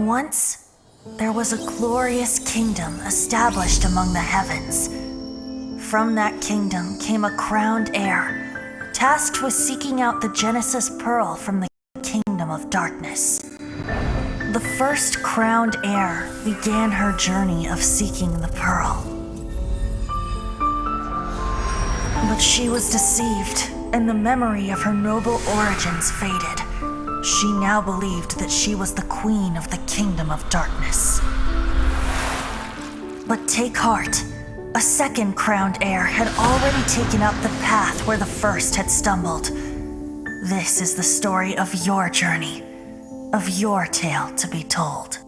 Once, there was a glorious kingdom established among the heavens. From that kingdom came a crowned heir, tasked with seeking out the Genesis Pearl from the kingdom of darkness. The first crowned heir began her journey of seeking the pearl. But she was deceived, and the memory of her noble origins faded. She now believed that she was the queen of the kingdom of darkness. But take heart. A second crowned heir had already taken up the path where the first had stumbled. This is the story of your journey, of your tale to be told.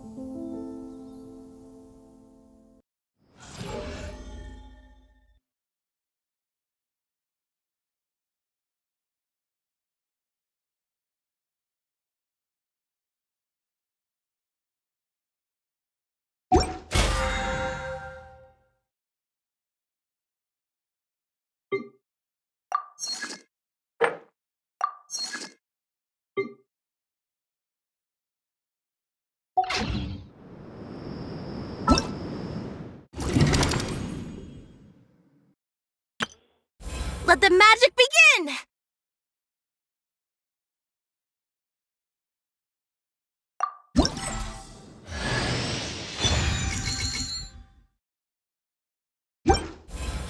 Let the magic begin!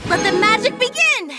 Let the magic begin!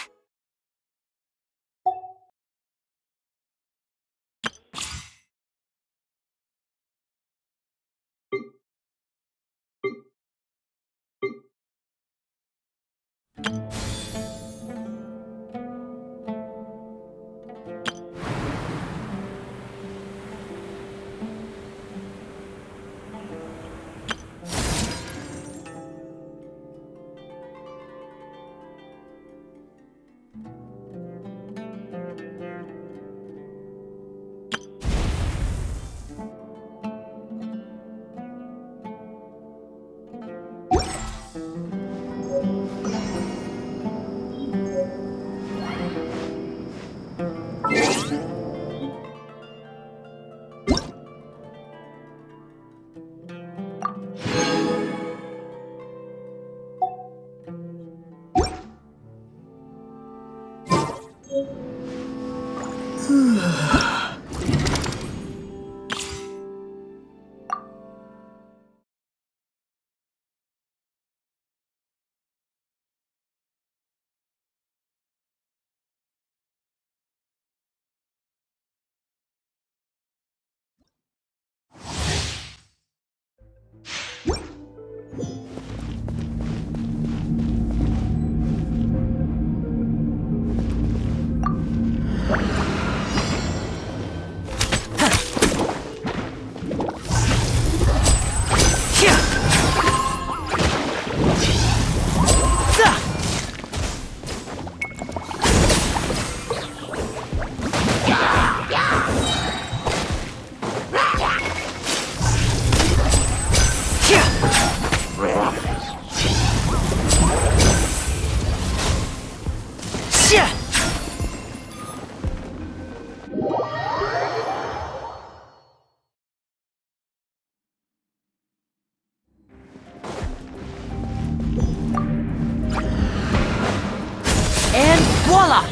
And voila!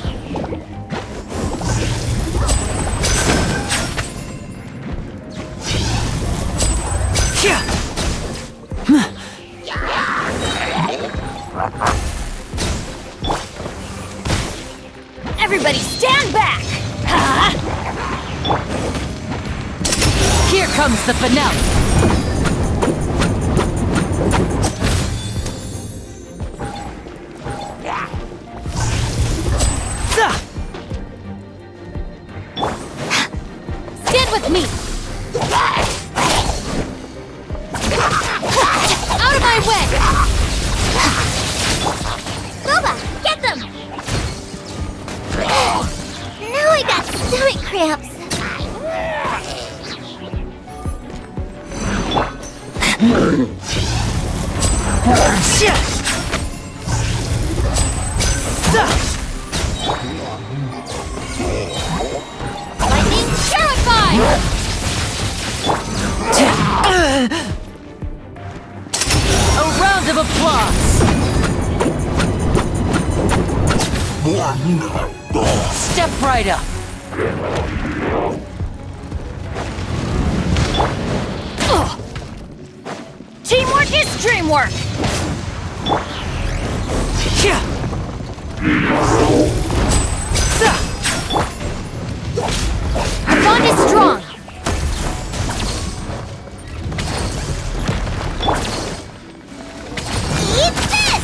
Everybody stand back! Here comes the finale! Stand with me! Out of my way! Boba, get them! Now I got stomach cramps. Lightning terrified! A round of applause! Step right up! Teamwork is dreamwork! Our bond is strong! Eat this!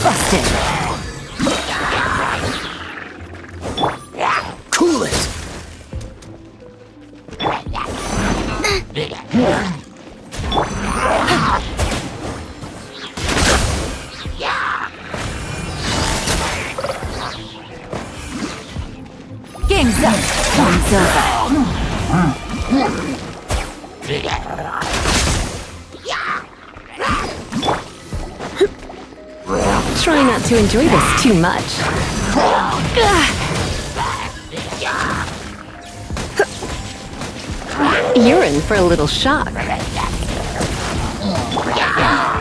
Busted! Cool it! Game's up! Game's over! Try not to enjoy this too much. You're in for a little shock.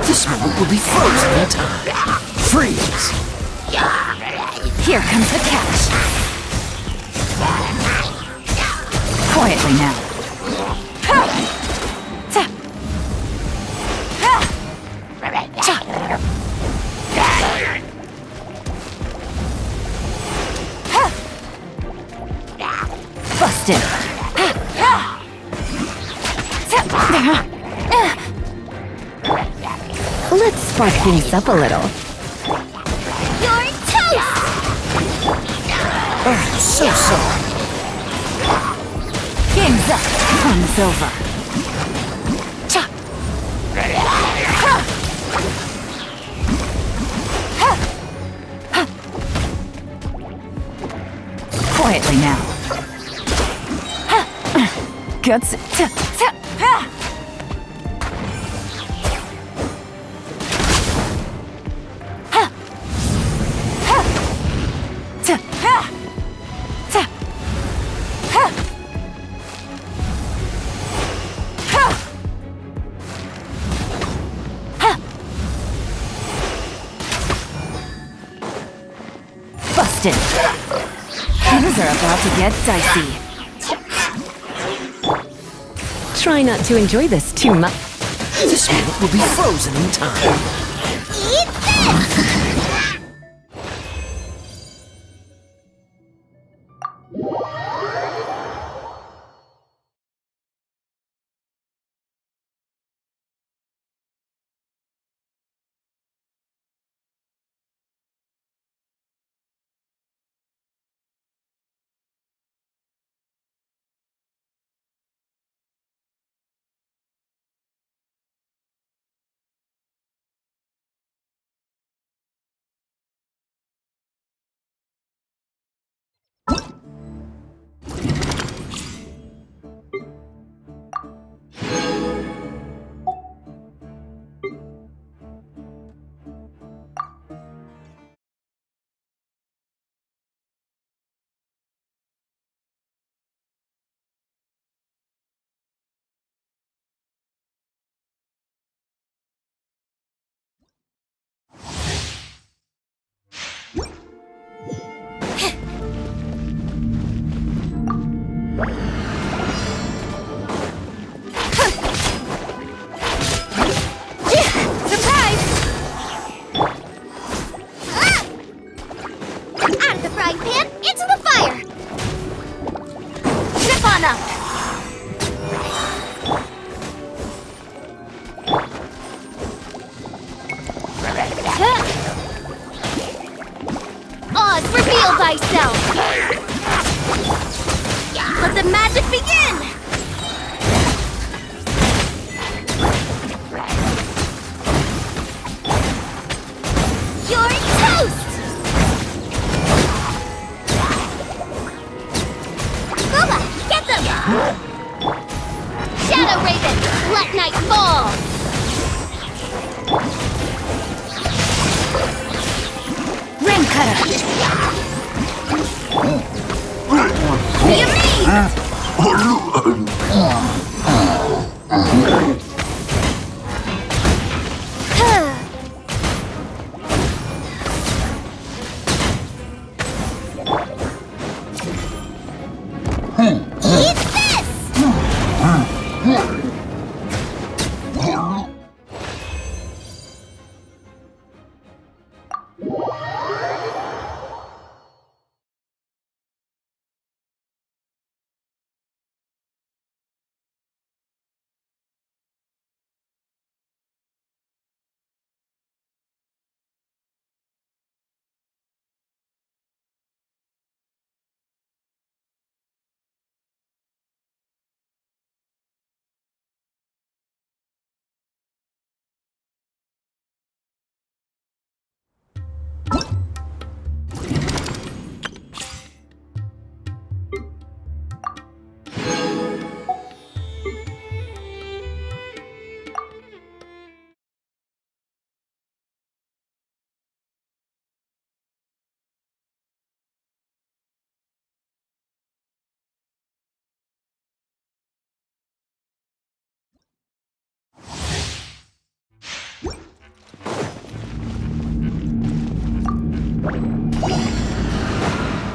This moment will be frozen in time. Freeze! Here comes the catch! Quietly now. Busted! Let's spark things up a little. You're toast! I'm so sorry. Game's up! Fun's over! Quietly now. Guts. Busted. Things are about to get dicey. Try not to enjoy this too much. This moment will be frozen in time. Eat this! into the fire! Zip on up! Oz, reveal thyself! Let the magic begin! You're toast! Boba, get them! Shadow Raven, let night fall! Ring cutter! You mean? Eat this!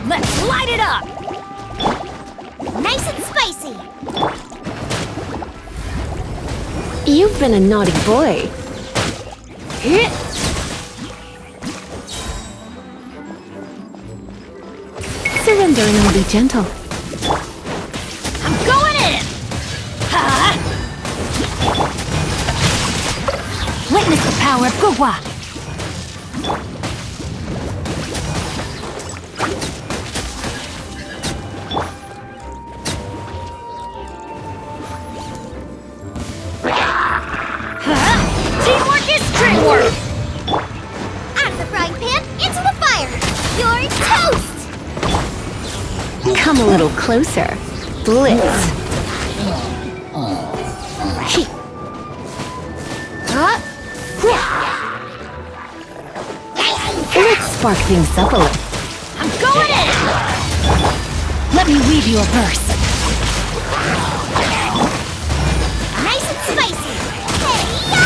Let's light it up! Nice and spicy! You've been a naughty boy. Surrender and I'll be gentle. I'm going in! Ha! Witness the power of Gugwa! Teamwork is dreamwork! Out of the frying pan, into the fire! You're toast! Come a little closer. Blitz. Let's spark things up a little. I'm going in! Let me weave you a verse. Nice and spicy! Hey-ya!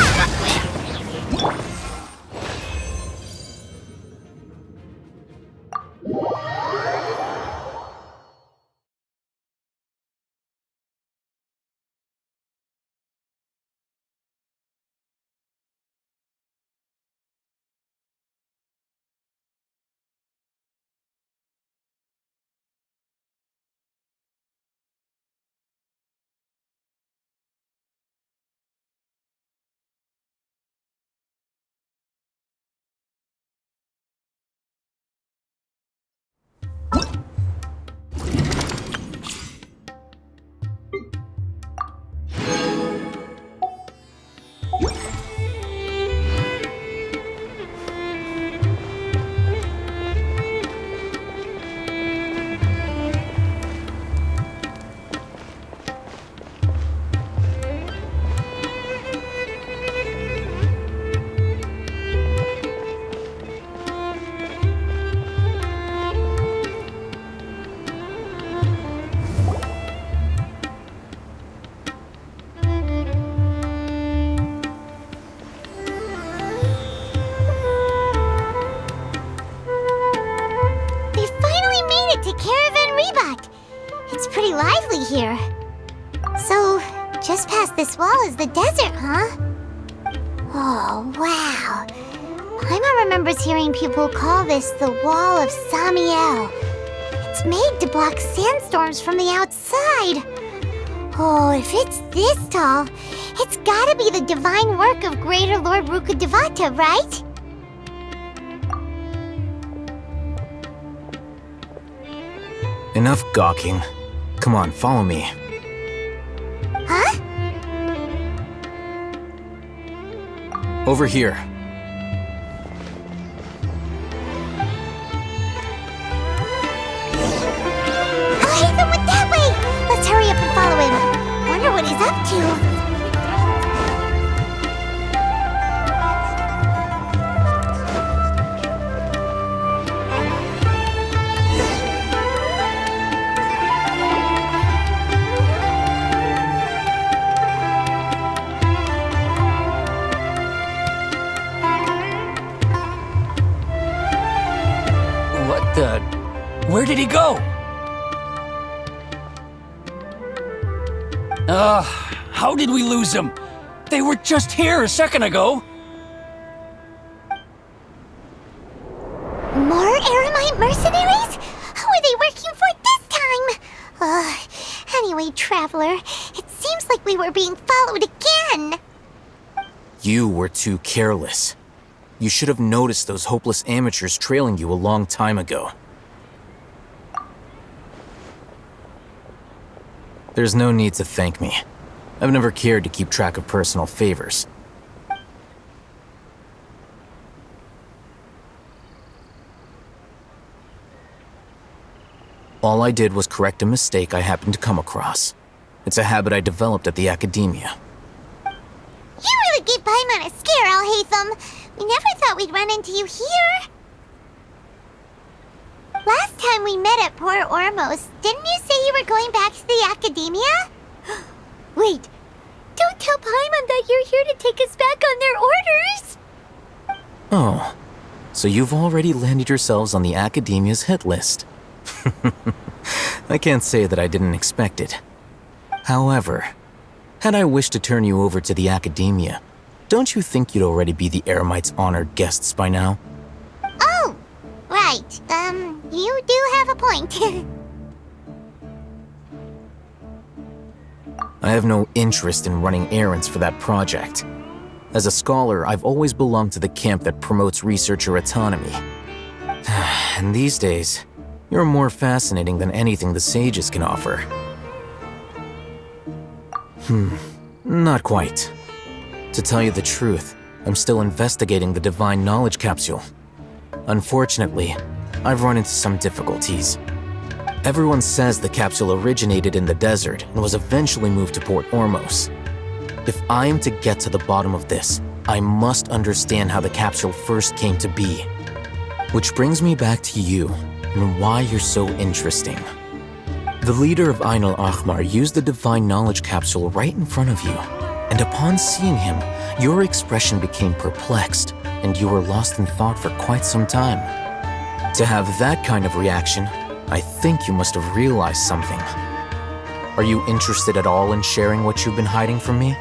It's pretty lively here. So, just past this wall is the desert, huh? Oh, wow. Paimon remembers hearing people call this the Wall of Samiel. It's made to block sandstorms from the outside. Oh, if it's this tall, it's gotta be the divine work of Greater Lord Rukkhadevata, right? Enough gawking. Come on, follow me. Huh? Over here. Oh, Ethan went that way! Let's hurry up and follow him. Wonder what he's up to. What the... Where did he go? How did we lose them? They were just here a second ago. More Eremite mercenaries? Who are they working for this time? Anyway, Traveler, it seems like we were being followed again. You were too careless. You should have noticed those hopeless amateurs trailing you a long time ago. There's no need to thank me. I've never cared to keep track of personal favors. All I did was correct a mistake I happened to come across. It's a habit I developed at the academia. You really gave Paimon a scare, Al-Haytham. We never thought we'd run into you here. Last time we met at Port Ormos, didn't you say you were going back to the academia? Wait, don't tell Paimon that you're here to take us back on their orders! Oh, so you've already landed yourselves on the academia's hit list. I can't say that I didn't expect it. However, had I wished to turn you over to the academia, don't you think you'd already be the Eremites' honored guests by now? Oh, right. You do have a point. I have no interest in running errands for that project. As a scholar, I've always belonged to the camp that promotes researcher autonomy. And these days, you're more fascinating than anything the sages can offer. Not quite. To tell you the truth, I'm still investigating the Divine Knowledge Capsule. Unfortunately, I've run into some difficulties. Everyone says the capsule originated in the desert and was eventually moved to Port Ormos. If I am to get to the bottom of this, I must understand how the capsule first came to be. Which brings me back to you and why you're so interesting. The leader of Ain al-Ahmar used the Divine Knowledge Capsule right in front of you, and upon seeing him, your expression became perplexed, and you were lost in thought for quite some time. To have that kind of reaction, I think you must have realized something. Are you interested at all in sharing what you've been hiding from me?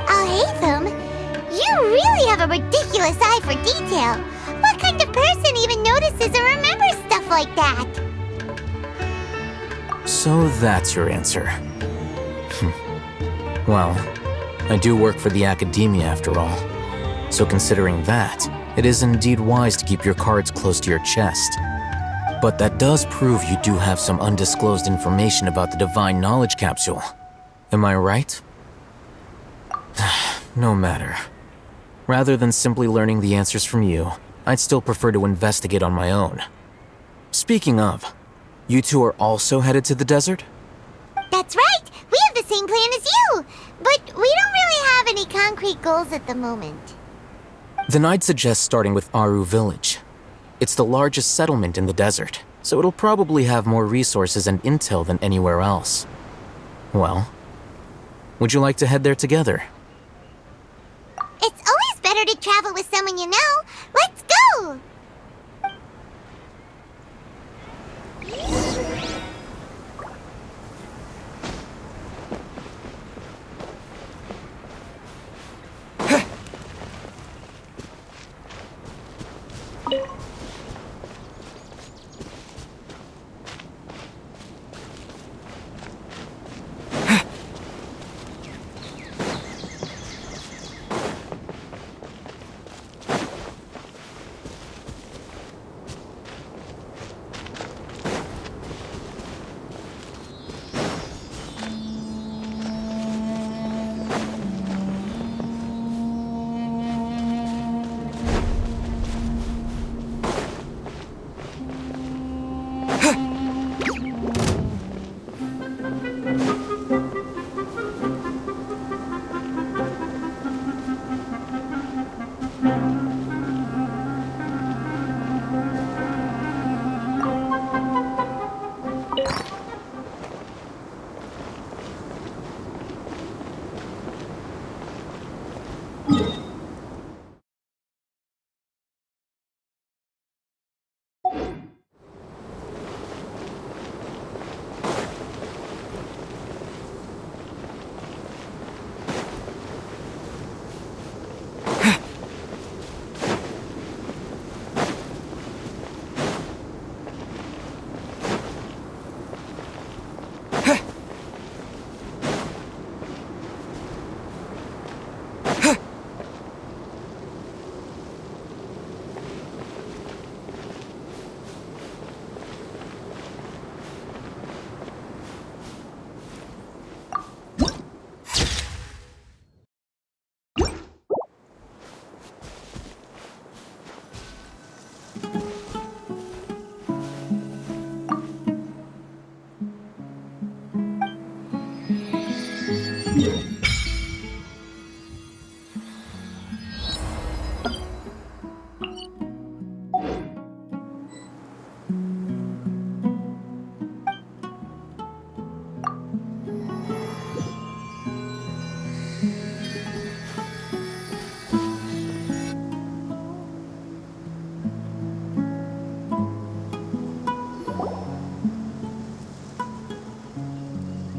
Al-Haytham, you really have a ridiculous eye for detail. What kind of person even notices or remembers stuff like that? So that's your answer. Well, I do work for the academia after all. So considering that, it is indeed wise to keep your cards close to your chest. But that does prove you do have some undisclosed information about the Divine Knowledge Capsule. Am I right? No matter. Rather than simply learning the answers from you, I'd still prefer to investigate on my own. Speaking of, you two are also headed to the desert? That's right! We have the same plan as you! But we don't really have any concrete goals at the moment. Then I'd suggest starting with Aru Village. It's the largest settlement in the desert, so it'll probably have more resources and intel than anywhere else. Well, would you like to head there together? It's always better to travel with someone you know. Let's go!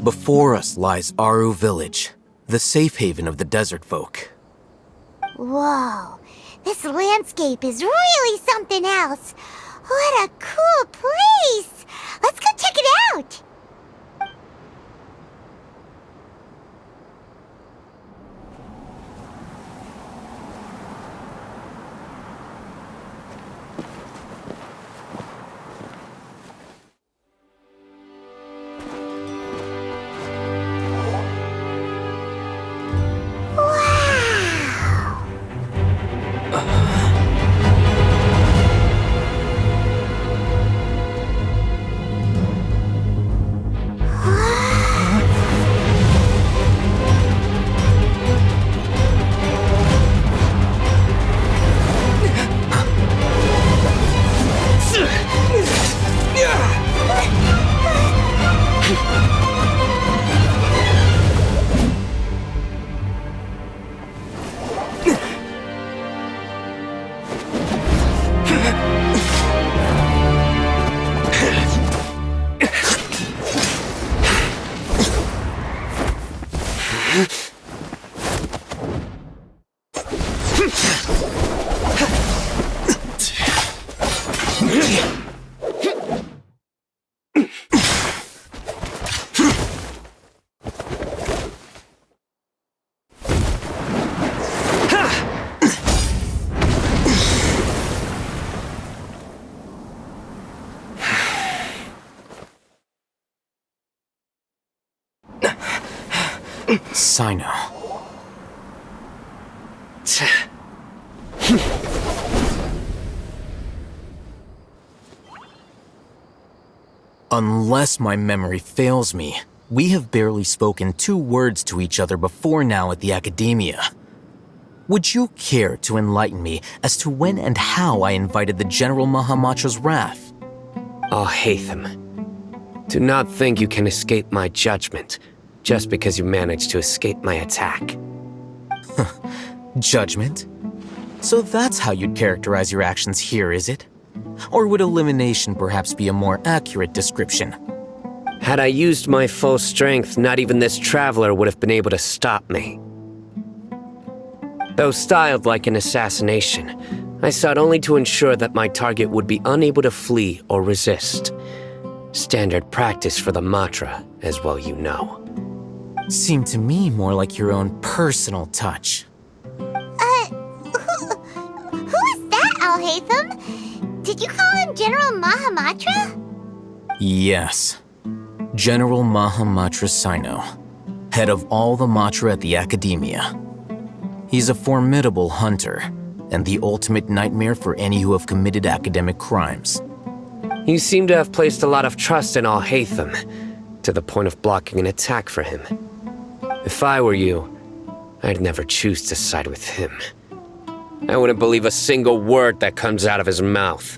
Before us lies Aru Village, the safe haven of the desert folk. Whoa, this landscape is really something else. What a cool place! Let's go check it out! Sino. Unless my memory fails me, we have barely spoken 2 words to each other before now at the Academia. Would you care to enlighten me as to when and how I invited the General Mahamatra's wrath? Hatham, do not think you can escape my judgment just because you managed to escape my attack. Judgment? So that's how you'd characterize your actions here, is it? Or would elimination perhaps be a more accurate description? Had I used my full strength, not even this traveler would have been able to stop me. Though styled like an assassination, I sought only to ensure that my target would be unable to flee or resist. Standard practice for the Matra, as well you know. Seemed to me more like your own personal touch. Who is that, Al-Hatham? Did you call him General Mahamatra? Yes. General Mahamatra Sino, head of all the Matra at the Academia. He's a formidable hunter, and the ultimate nightmare for any who have committed academic crimes. You seem to have placed a lot of trust in Al-Hatham, to the point of blocking an attack for him. If I were you, I'd never choose to side with him. I wouldn't believe a single word that comes out of his mouth.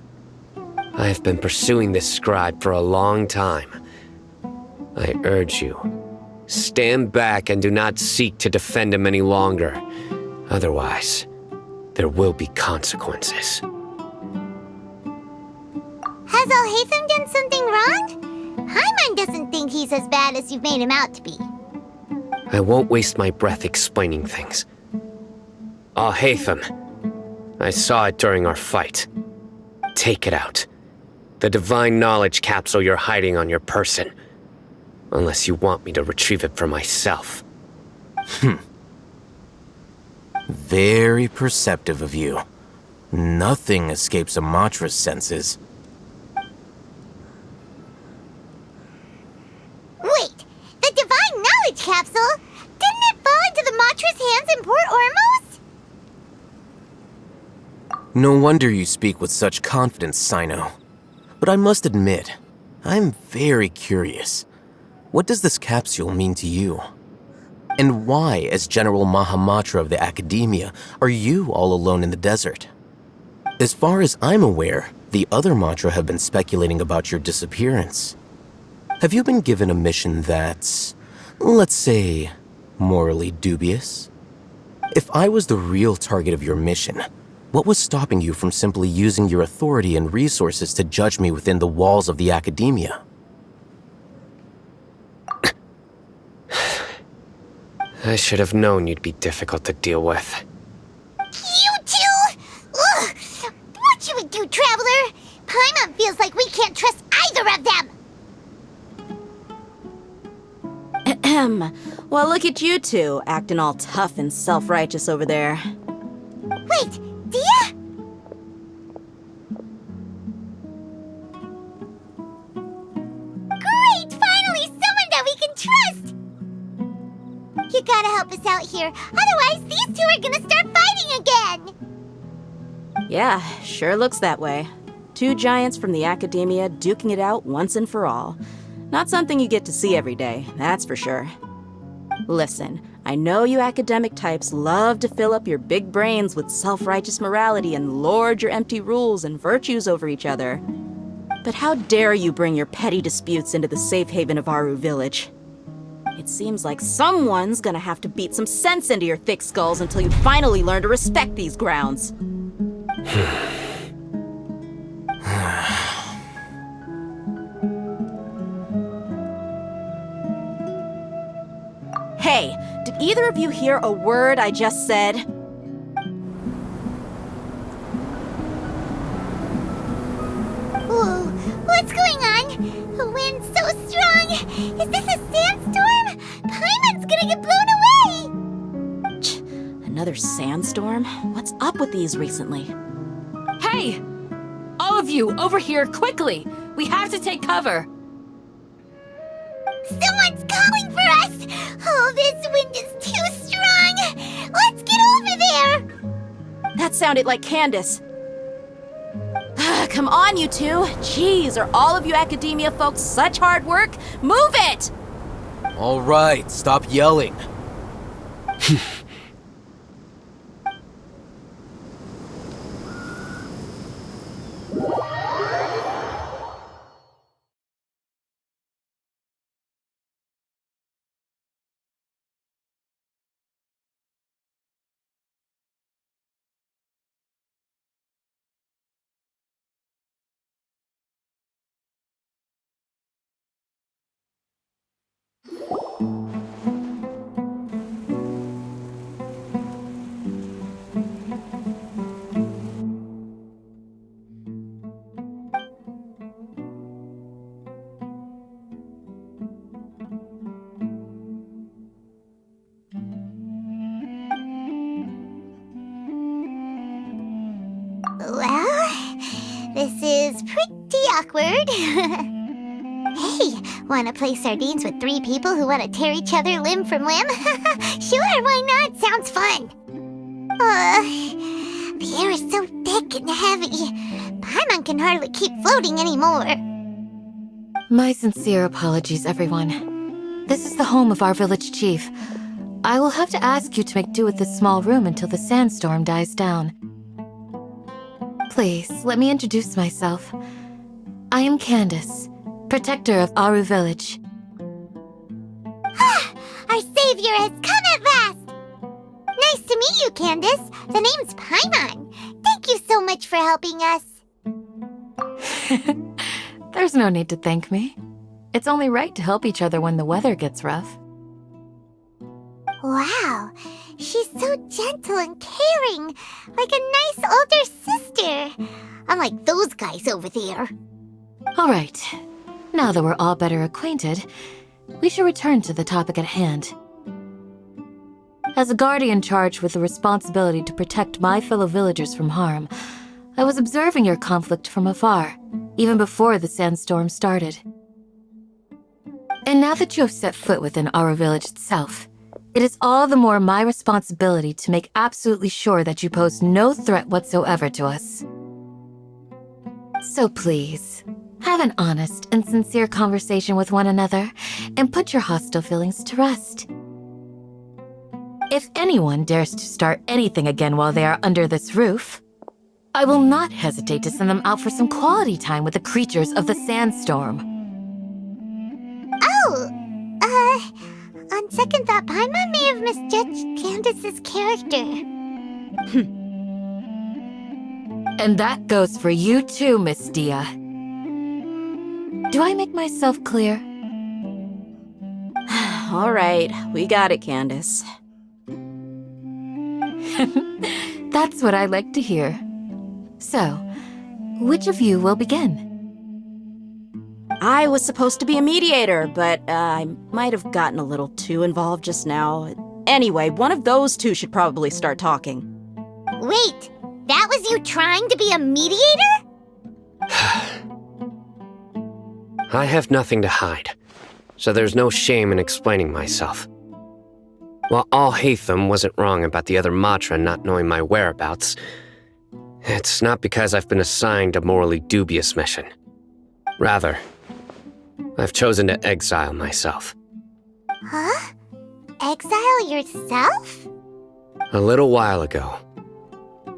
I have been pursuing this scribe for a long time. I urge you, stand back and do not seek to defend him any longer. Otherwise, there will be consequences. Has Al-Hatham done something wrong? Hyman doesn't think he's as bad as you've made him out to be. I won't waste my breath explaining things. Al-Hatham, I saw it during our fight. Take it out. The divine knowledge capsule you're hiding on your person. Unless you want me to retrieve it for myself. Very perceptive of you. Nothing escapes a Matra's senses. Wait, the divine knowledge capsule? Didn't it fall into the Matra's hands in Port Ormos? No wonder you speak with such confidence, Sino. But I must admit, I'm very curious. What does this capsule mean to you? And why, as General Mahamatra of the Academia, are you all alone in the desert? As far as I'm aware, the other Matra have been speculating about your disappearance. Have you been given a mission that's, let's say, morally dubious? If I was the real target of your mission, what was stopping you from simply using your authority and resources to judge me within the walls of the Academia? I should have known you'd be difficult to deal with. You two! Ugh! What you would do, Traveler? Paimon feels like we can't trust either of them! Ahem. Well, look at you two, acting all tough and self-righteous over there. Wait, Dia? Great! Finally, someone that we can trust! You gotta help us out here, otherwise these two are gonna start fighting again! Yeah, sure looks that way. Two giants from the academia duking it out once and for all. Not something you get to see every day, that's for sure. Listen, I know you academic types love to fill up your big brains with self-righteous morality and lord your empty rules and virtues over each other. But how dare you bring your petty disputes into the safe haven of Aru Village? It seems like someone's gonna have to beat some sense into your thick skulls until you finally learn to respect these grounds. Hey, did either of you hear a word I just said? Whoa, what's going on? The wind's so strong! Is this a sandstorm? Paimon's gonna get blown away! Another sandstorm? What's up with these recently? Hey! All of you, over here, quickly! We have to take cover! Someone's calling for us! Oh, this wind is too strong! Let's get over there! That sounded like Candace. Come on, you two! Jeez, are all of you academia folks such hard work? Move it! All right, stop yelling. Well, this is pretty awkward. Hey, wanna play sardines with three people who wanna tear each other limb from limb? Sure, why not? Sounds fun. The air is so thick and heavy. Paimon can hardly keep floating anymore. My sincere apologies, everyone. This is the home of our village chief. I will have to ask you to make do with this small room until the sandstorm dies down. Please, let me introduce myself. I am Candace, protector of Aru Village. Our savior has come at last! Nice to meet you, Candace. The name's Paimon. Thank you so much for helping us. There's no need to thank me. It's only right to help each other when the weather gets rough. Wow, she's so gentle and caring, like a nice older sister. Unlike those guys over there. All right, now that we're all better acquainted, we should return to the topic at hand. As a guardian charged with the responsibility to protect my fellow villagers from harm, I was observing your conflict from afar, even before the sandstorm started. And now that you have set foot within our village itself, it is all the more my responsibility to make absolutely sure that you pose no threat whatsoever to us. So please, have an honest and sincere conversation with one another and put your hostile feelings to rest. If anyone dares to start anything again while they are under this roof, I will not hesitate to send them out for some quality time with the creatures of the sandstorm. Oh, on second thought, Paimon may have misjudged Candace's character. And that goes for you too, Miss Dia. Do I make myself clear? All right, we got it, Candace. That's what I like to hear. So, which of you will begin? I was supposed to be a mediator, but I might have gotten a little too involved just now. Anyway, one of those two should probably start talking. Wait, that was you trying to be a mediator? I have nothing to hide, so there's no shame in explaining myself. While Al-Haytham wasn't wrong about the other Matra not knowing my whereabouts, it's not because I've been assigned a morally dubious mission. Rather, I've chosen to exile myself. Huh? Exile yourself? A little while ago,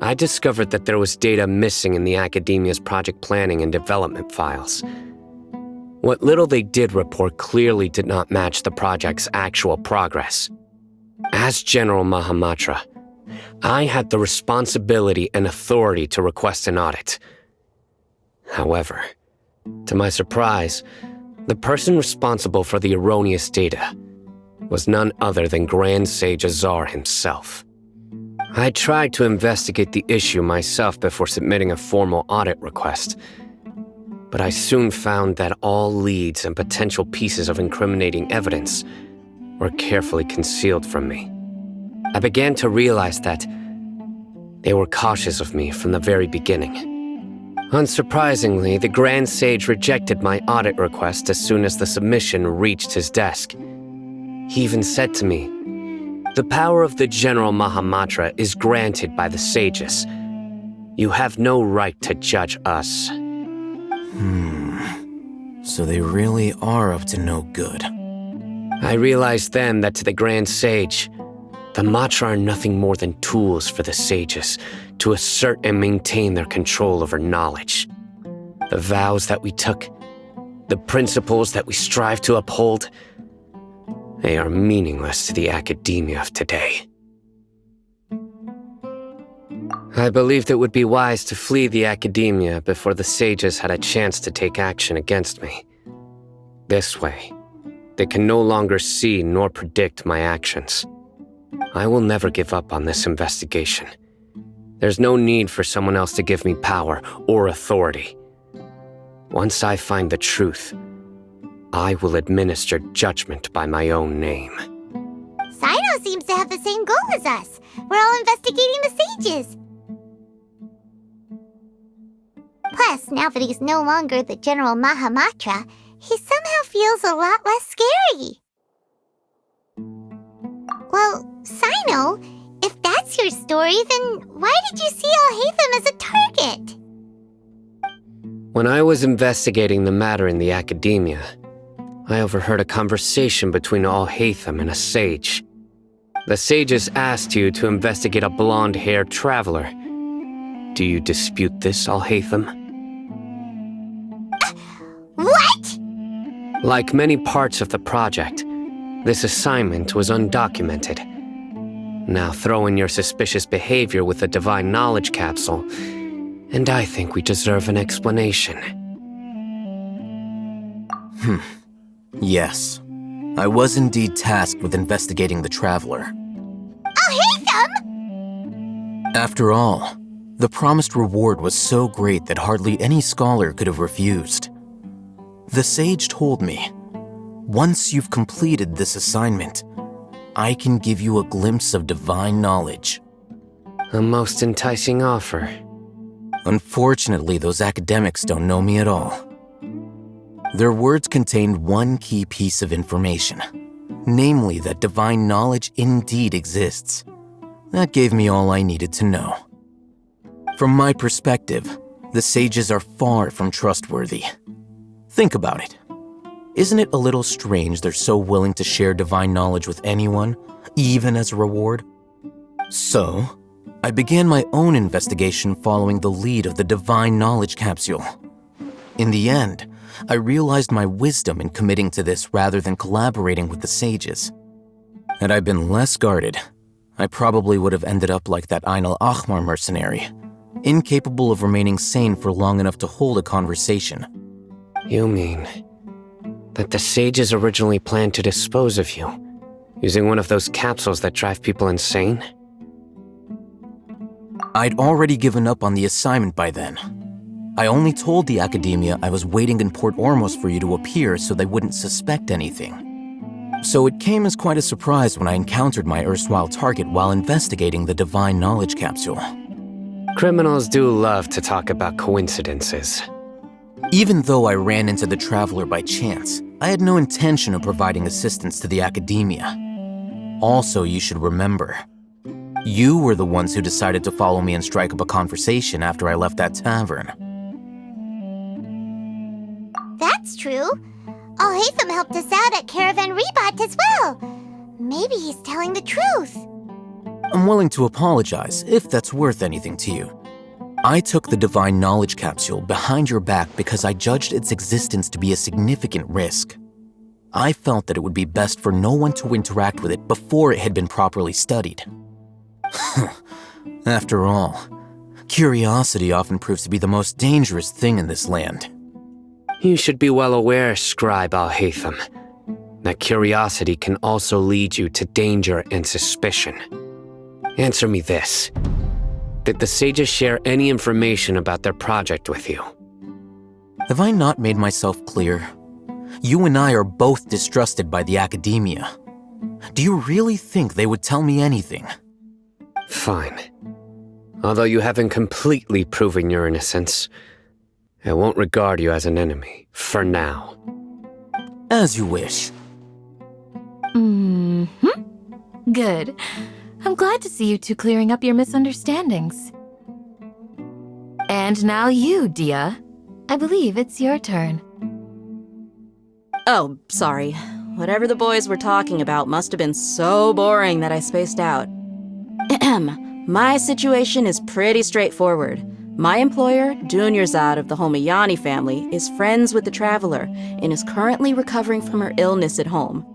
I discovered that there was data missing in the Academia's project planning and development files. What little they did report clearly did not match the project's actual progress. As General Mahamatra, I had the responsibility and authority to request an audit. However, to my surprise, the person responsible for the erroneous data was none other than Grand Sage Azar himself. I tried to investigate the issue myself before submitting a formal audit request, but I soon found that all leads and potential pieces of incriminating evidence were carefully concealed from me. I began to realize that they were cautious of me from the very beginning. Unsurprisingly, the Grand Sage rejected my audit request as soon as the submission reached his desk. He even said to me, "The power of the General Mahamatra is granted by the sages. You have no right to judge us." So they really are up to no good. I realized then that to the Grand Sage, the Matra are nothing more than tools for the sages to assert and maintain their control over knowledge. The vows that we took, the principles that we strive to uphold, they are meaningless to the academia of today. I believed it would be wise to flee the academia before the sages had a chance to take action against me. This way, they can no longer see nor predict my actions. I will never give up on this investigation. There's no need for someone else to give me power or authority. Once I find the truth, I will administer judgment by my own name. Sino seems to have the same goal as us. We're all investigating the sages. Plus, now that he's no longer the General Mahamatra, he somehow feels a lot less scary. Well, Sino, if that's your story, then why did you see Al-Haytham as a target? When I was investigating the matter in the academia, I overheard a conversation between Al-Haytham and a sage. The sages asked you to investigate a blonde-haired traveler. Do you dispute this, Al-Haytham? What? Like many parts of the project, this assignment was undocumented. Now throw in your suspicious behavior with the Divine Knowledge Capsule, and I think we deserve an explanation. Yes. I was indeed tasked with investigating the Traveler. Al-Haytham! After all, the promised reward was so great that hardly any scholar could have refused. The sage told me, once you've completed this assignment, I can give you a glimpse of divine knowledge. A most enticing offer. Unfortunately, those academics don't know me at all. Their words contained one key piece of information, namely that divine knowledge indeed exists. That gave me all I needed to know. From my perspective, the sages are far from trustworthy. Think about it. Isn't it a little strange they're so willing to share divine knowledge with anyone, even as a reward? So, I began my own investigation following the lead of the Divine Knowledge Capsule. In the end, I realized my wisdom in committing to this rather than collaborating with the sages. Had I been less guarded, I probably would have ended up like that Ain al-Ahmar mercenary, incapable of remaining sane for long enough to hold a conversation. You mean that the sages originally planned to dispose of you, using one of those capsules that drive people insane? I'd already given up on the assignment by then. I only told the Academia I was waiting in Port Ormos for you to appear so they wouldn't suspect anything. So it came as quite a surprise when I encountered my erstwhile target while investigating the Divine Knowledge Capsule. Criminals do love to talk about coincidences. Even though I ran into the Traveler by chance, I had no intention of providing assistance to the Academia. Also, you should remember, you were the ones who decided to follow me and strike up a conversation after I left that tavern. That's true. OL.K helped us out at Caravan Rebot as well. Maybe he's telling the truth. I'm willing to apologize if that's worth anything to you. I took the Divine Knowledge Capsule behind your back because I judged its existence to be a significant risk. I felt that it would be best for no one to interact with it before it had been properly studied. After all, curiosity often proves to be the most dangerous thing in this land. You should be well aware, Scribe Al-Haytham, that curiosity can also lead you to danger and suspicion. Answer me this. Did the sages share any information about their project with you? Have I not made myself clear? You and I are both distrusted by the Academia. Do you really think they would tell me anything? Fine. Although you haven't completely proven your innocence, I won't regard you as an enemy, for now. As you wish. Good. I'm glad to see you two clearing up your misunderstandings. And now you, Dia. I believe it's your turn. Oh, sorry. Whatever the boys were talking about must have been so boring that I spaced out. My situation is pretty straightforward. My employer, Dunyarzad of the Homayani family, is friends with the Traveler and is currently recovering from her illness at home.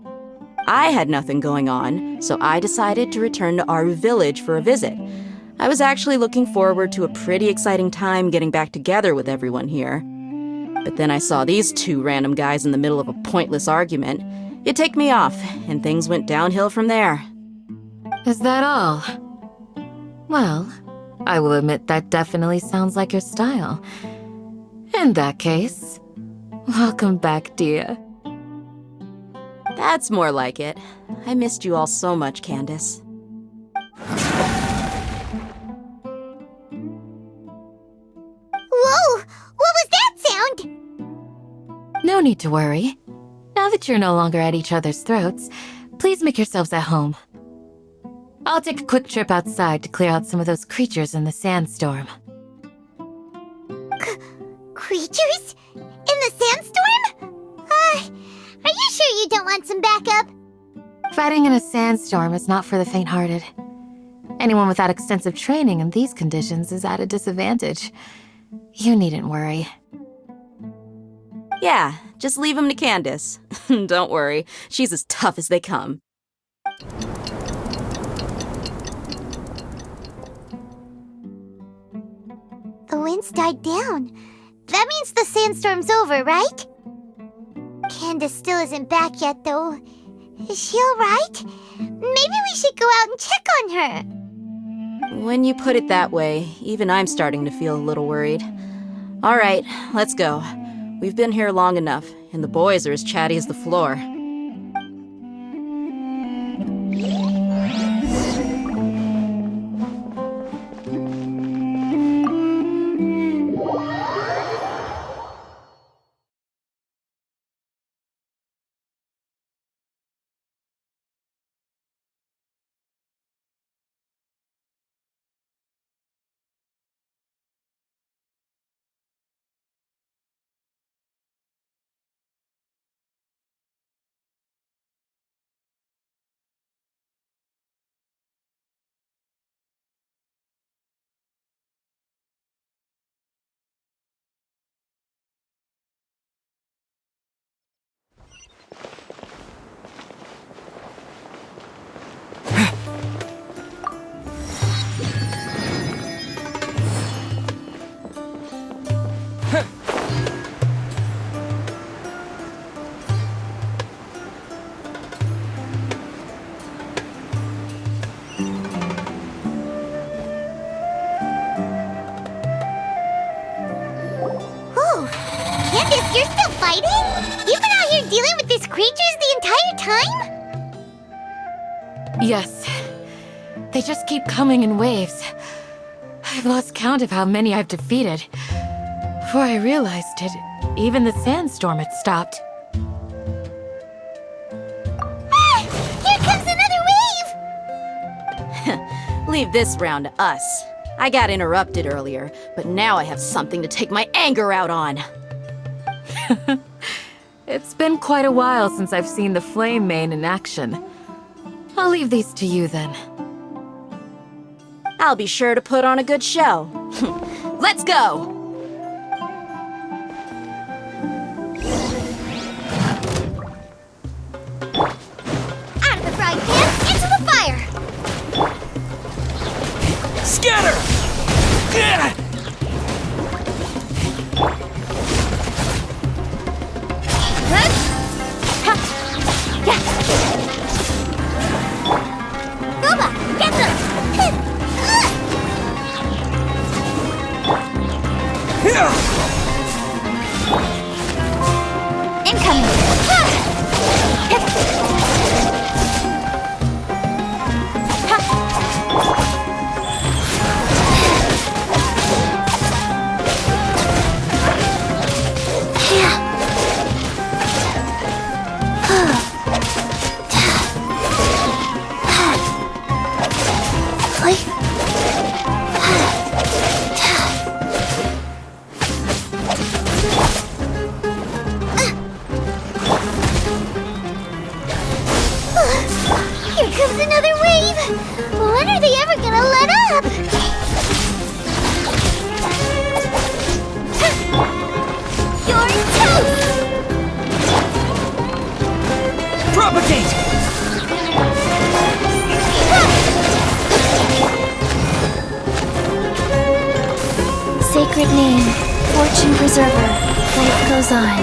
I had nothing going on, so I decided to return to our village for a visit. I was actually looking forward to a pretty exciting time getting back together with everyone here. But then I saw these two random guys in the middle of a pointless argument. It ticked me off, and things went downhill from there. Is that all? Well, I will admit that definitely sounds like your style. In that case, welcome back, Dia. That's more like it. I missed you all so much, Candace. Whoa! What was that sound? No need to worry. Now that you're no longer at each other's throats, please make yourselves at home. I'll take a quick trip outside to clear out some of those creatures in the sandstorm. Creatures? In the sandstorm? Are you sure you don't want some backup? Fighting in a sandstorm is not for the faint-hearted. Anyone without extensive training in these conditions is at a disadvantage. You needn't worry. Yeah, just leave him to Candace. Don't worry, she's as tough as they come. The wind's died down. That means the sandstorm's over, right? Candace still isn't back yet, though. Is she alright? Maybe we should go out and check on her. When you put it that way, even I'm starting to feel a little worried. All right, let's go. We've been here long enough, and the boys are as chatty as the floor. You're still fighting? You've been out here dealing with these creatures the entire time? Yes. They just keep coming in waves. I've lost count of how many I've defeated. Before I realized it, even the sandstorm had stopped. Ah! Here comes another wave! Leave this round to us. I got interrupted earlier, but now I have something to take my anger out on. It's been quite a while since I've seen the flame main in action. I'll leave these to you then. I'll be sure to put on a good show. Let's go! Out of the frying pan, into the fire! Scatter! Yeah! Boba, get them! Yeah! Incoming! Here comes another wave! When are they ever gonna let up? You're toast! Propagate! Sacred name, fortune preserver, life goes on.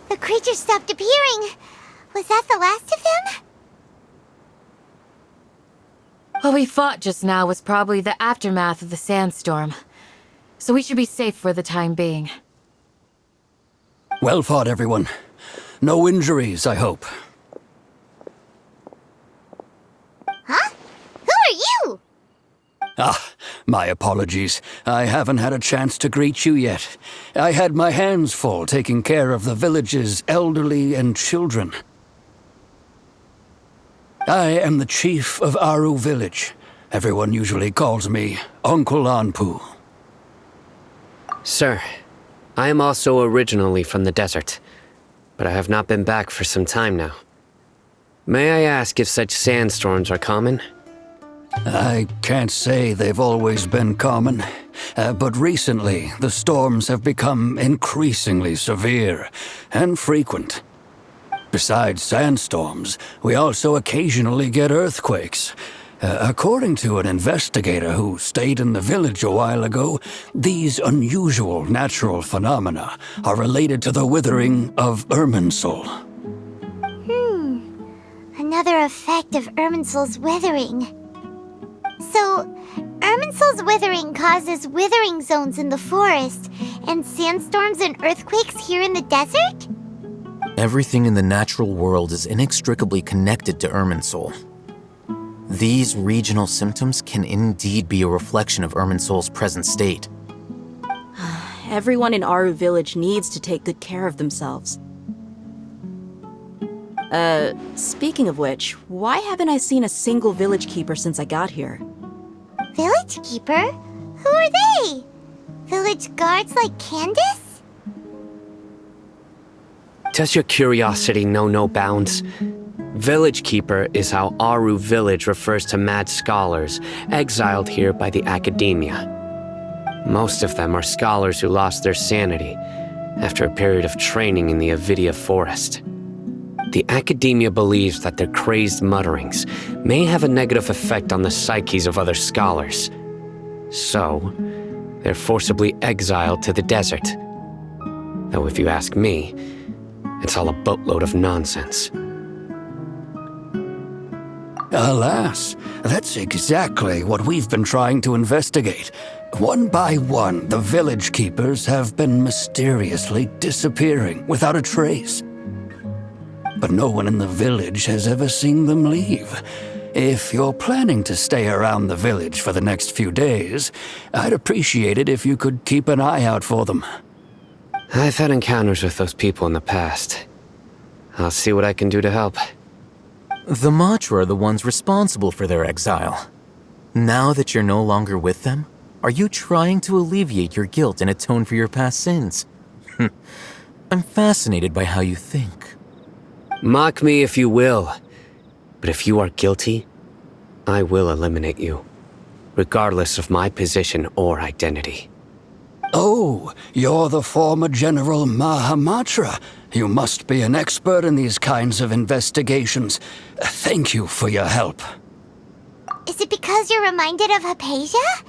The creature stopped appearing. Was that the last of them? What we fought just now was probably the aftermath of the sandstorm. So we should be safe for the time being. Well fought, everyone. No injuries, I hope. Huh? Who are you? Ah, my apologies. I haven't had a chance to greet you yet. I had my hands full taking care of the village's elderly and children. I am the chief of Aru village. Everyone usually calls me Uncle Anpu. Sir, I am also originally from the desert, but I have not been back for some time now. May I ask if such sandstorms are common? I can't say they've always been common, but recently the storms have become increasingly severe and frequent. Besides sandstorms, we also occasionally get earthquakes. According to an investigator who stayed in the village a while ago, these unusual natural phenomena are related to the withering of Irminsul. Another effect of Irminsul's withering. So, Irminsul's withering causes withering zones in the forest, and sandstorms and earthquakes here in the desert? Everything in the natural world is inextricably connected to Irminsul. These regional symptoms can indeed be a reflection of Irminsul's present state. Everyone in Aru village needs to take good care of themselves. Speaking of which, why haven't I seen a single village keeper since I got here? Village keeper? Who are they? Village guards like Candace? Does your curiosity know no bounds? Village Keeper is how Aru Village refers to mad scholars exiled here by the Academia. Most of them are scholars who lost their sanity after a period of training in the Avidia Forest. The Academia believes that their crazed mutterings may have a negative effect on the psyches of other scholars. So, they're forcibly exiled to the desert. Though if you ask me, it's all a boatload of nonsense. Alas, that's exactly what we've been trying to investigate. One by one, the village keepers have been mysteriously disappearing without a trace. But no one in the village has ever seen them leave. If you're planning to stay around the village for the next few days, I'd appreciate it if you could keep an eye out for them. I've had encounters with those people in the past. I'll see what I can do to help. The Matra are the ones responsible for their exile. Now that you're no longer with them, are you trying to alleviate your guilt and atone for your past sins? I'm fascinated by how you think. Mock me if you will, but if you are guilty, I will eliminate you, regardless of my position or identity. Oh, you're the former General Mahamatra. You must be an expert in these kinds of investigations. Thank you for your help. Is it because you're reminded of Hypatia?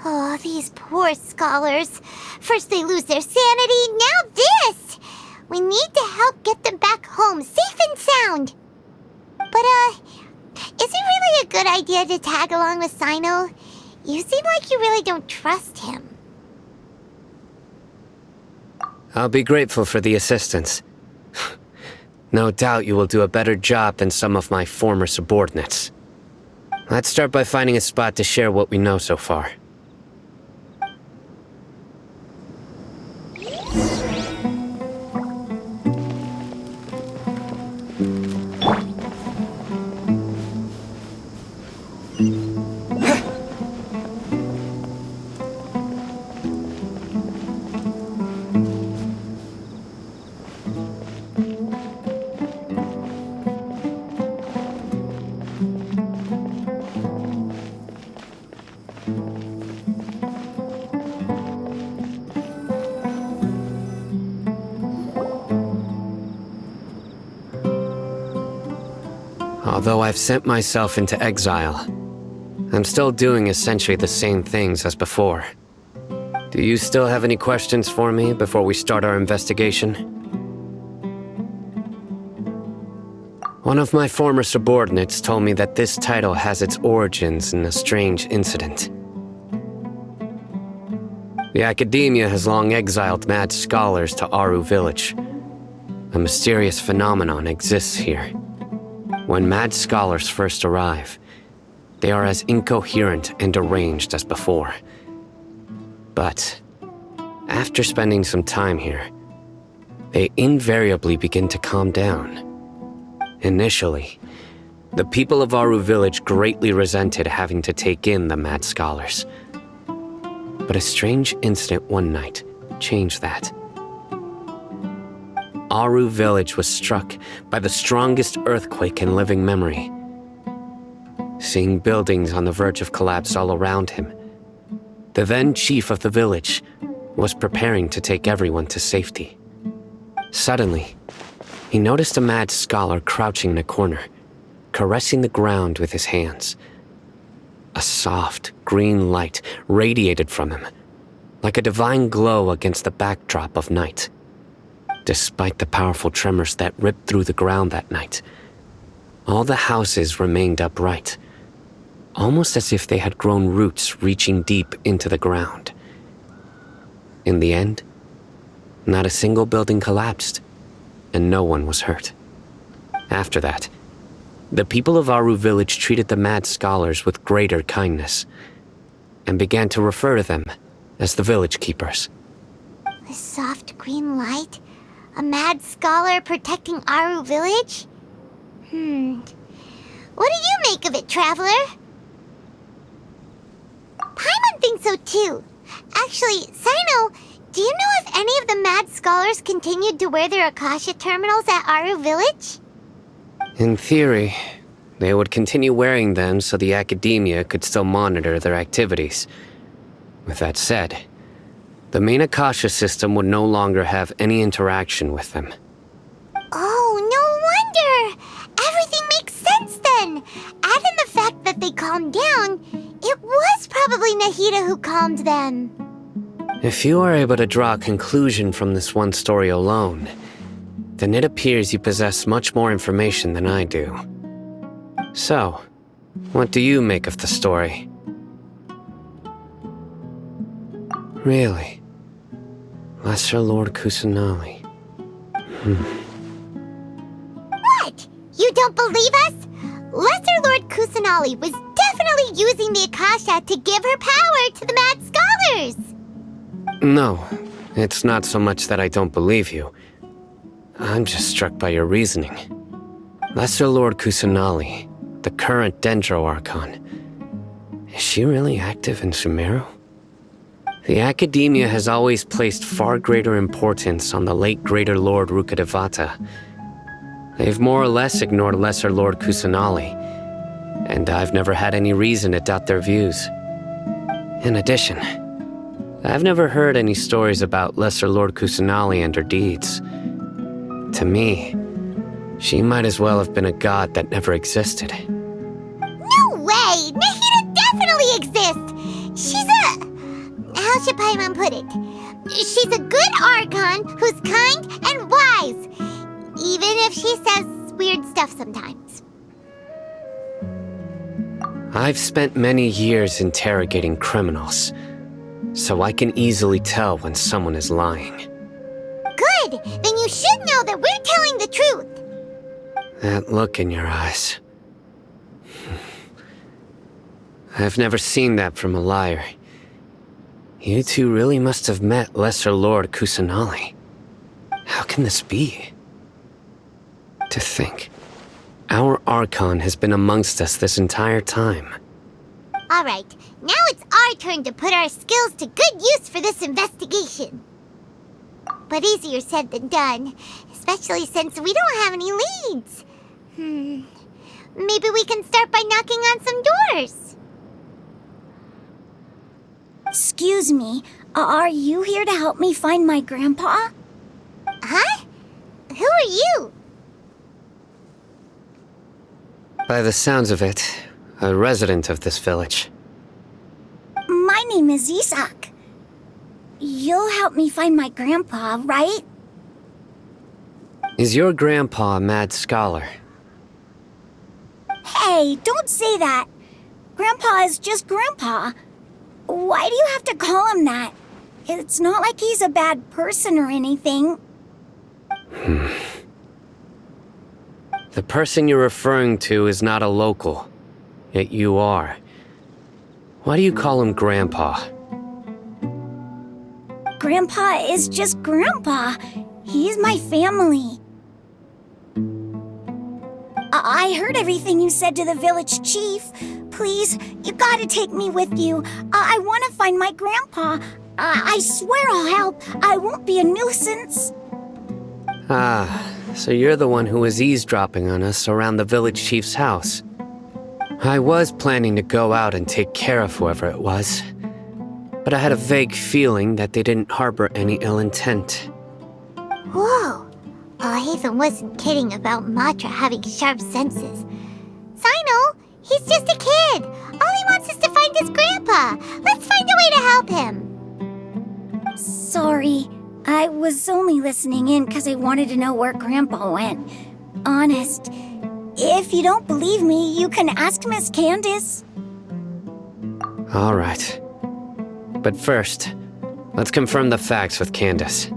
Oh, these poor scholars. First they lose their sanity, now this! We need to help get them back home, safe and sound. But, is it really a good idea to tag along with Sino? You seem like you really don't trust him. I'll be grateful for the assistance. No doubt you will do a better job than some of my former subordinates. Let's start by finding a spot to share what we know so far. Although I've sent myself into exile, I'm still doing essentially the same things as before. Do you still have any questions for me before we start our investigation? One of my former subordinates told me that this title has its origins in a strange incident. The Academia has long exiled mad scholars to Aru Village. A mysterious phenomenon exists here. When mad scholars first arrive, they are as incoherent and deranged as before. But after spending some time here, they invariably begin to calm down. Initially, the people of Aru Village greatly resented having to take in the mad scholars. But a strange incident one night changed that. Aru Village was struck by the strongest earthquake in living memory. Seeing buildings on the verge of collapse all around him, the then chief of the village was preparing to take everyone to safety. Suddenly, he noticed a mad scholar crouching in a corner, caressing the ground with his hands. A soft, green light radiated from him, like a divine glow against the backdrop of night. Despite the powerful tremors that ripped through the ground that night, all the houses remained upright, almost as if they had grown roots reaching deep into the ground. In the end, not a single building collapsed, and no one was hurt. After that, the people of Aru Village treated the mad scholars with greater kindness, and began to refer to them as the Village Keepers. The soft green light? A mad scholar protecting Aru Village? What do you make of it, Traveler? Paimon thinks think so too. Actually, Sino, do you know if any of the mad scholars continued to wear their Akasha terminals at Aru Village? In theory, they would continue wearing them so the academia could still monitor their activities. With that said, the main Akasha system would no longer have any interaction with them. Oh, no wonder! Everything makes sense then! Add in the fact that they calmed down, it was probably Nahida who calmed them. If you are able to draw a conclusion from this one story alone, then it appears you possess much more information than I do. So, what do you make of the story? Really? Lesser Lord Kusanali. What? You don't believe us? Lesser Lord Kusanali was definitely using the Akasha to give her power to the mad scholars! No, it's not so much that I don't believe you. I'm just struck by your reasoning. Lesser Lord Kusanali, the current Dendro Archon, is she really active in Sumeru? The Academia has always placed far greater importance on the late Greater Lord Rukkhadevata. They've more or less ignored Lesser Lord Kusanali, and I've never had any reason to doubt their views. In addition, I've never heard any stories about Lesser Lord Kusanali and her deeds. To me, she might as well have been a god that never existed. No way! Nahida definitely exists! She's a... how should Paimon put it? She's a good Archon who's kind and wise, even if she says weird stuff sometimes. I've spent many years interrogating criminals, so I can easily tell when someone is lying. Good! Then you should know that we're telling the truth! That look in your eyes. I've never seen that from a liar. You two really must have met Lesser Lord Kusanali. How can this be? To think, our Archon has been amongst us this entire time. Alright, now it's our turn to put our skills to good use for this investigation. But easier said than done, especially since we don't have any leads. Maybe we can start by knocking on some doors. Excuse me, are you here to help me find my grandpa? Huh? Who are you? By the sounds of it, a resident of this village. My name is Isak. You'll help me find my grandpa, right? Is your grandpa a mad scholar? Hey, don't say that. Grandpa is just Grandpa. Why do you have to call him that? It's not like he's a bad person or anything. The person you're referring to is not a local, yet you are. Why do you call him Grandpa? Grandpa is just Grandpa. He's my family. I heard everything you said to the village chief. Please, you gotta take me with you. I want to find my grandpa. I swear I'll help. I won't be a nuisance. Ah, so you're the one who was eavesdropping on us around the village chief's house. I was planning to go out and take care of whoever it was, but I had a vague feeling that they didn't harbor any ill intent. Whoa. Hatham wasn't kidding about Matra having sharp senses. Sino, he's just a kid. All he wants is to find his grandpa. Let's find a way to help him. Sorry. I was only listening in because I wanted to know where Grandpa went. Honest. If you don't believe me, you can ask Miss Candace. All right. But first, let's confirm the facts with Candace.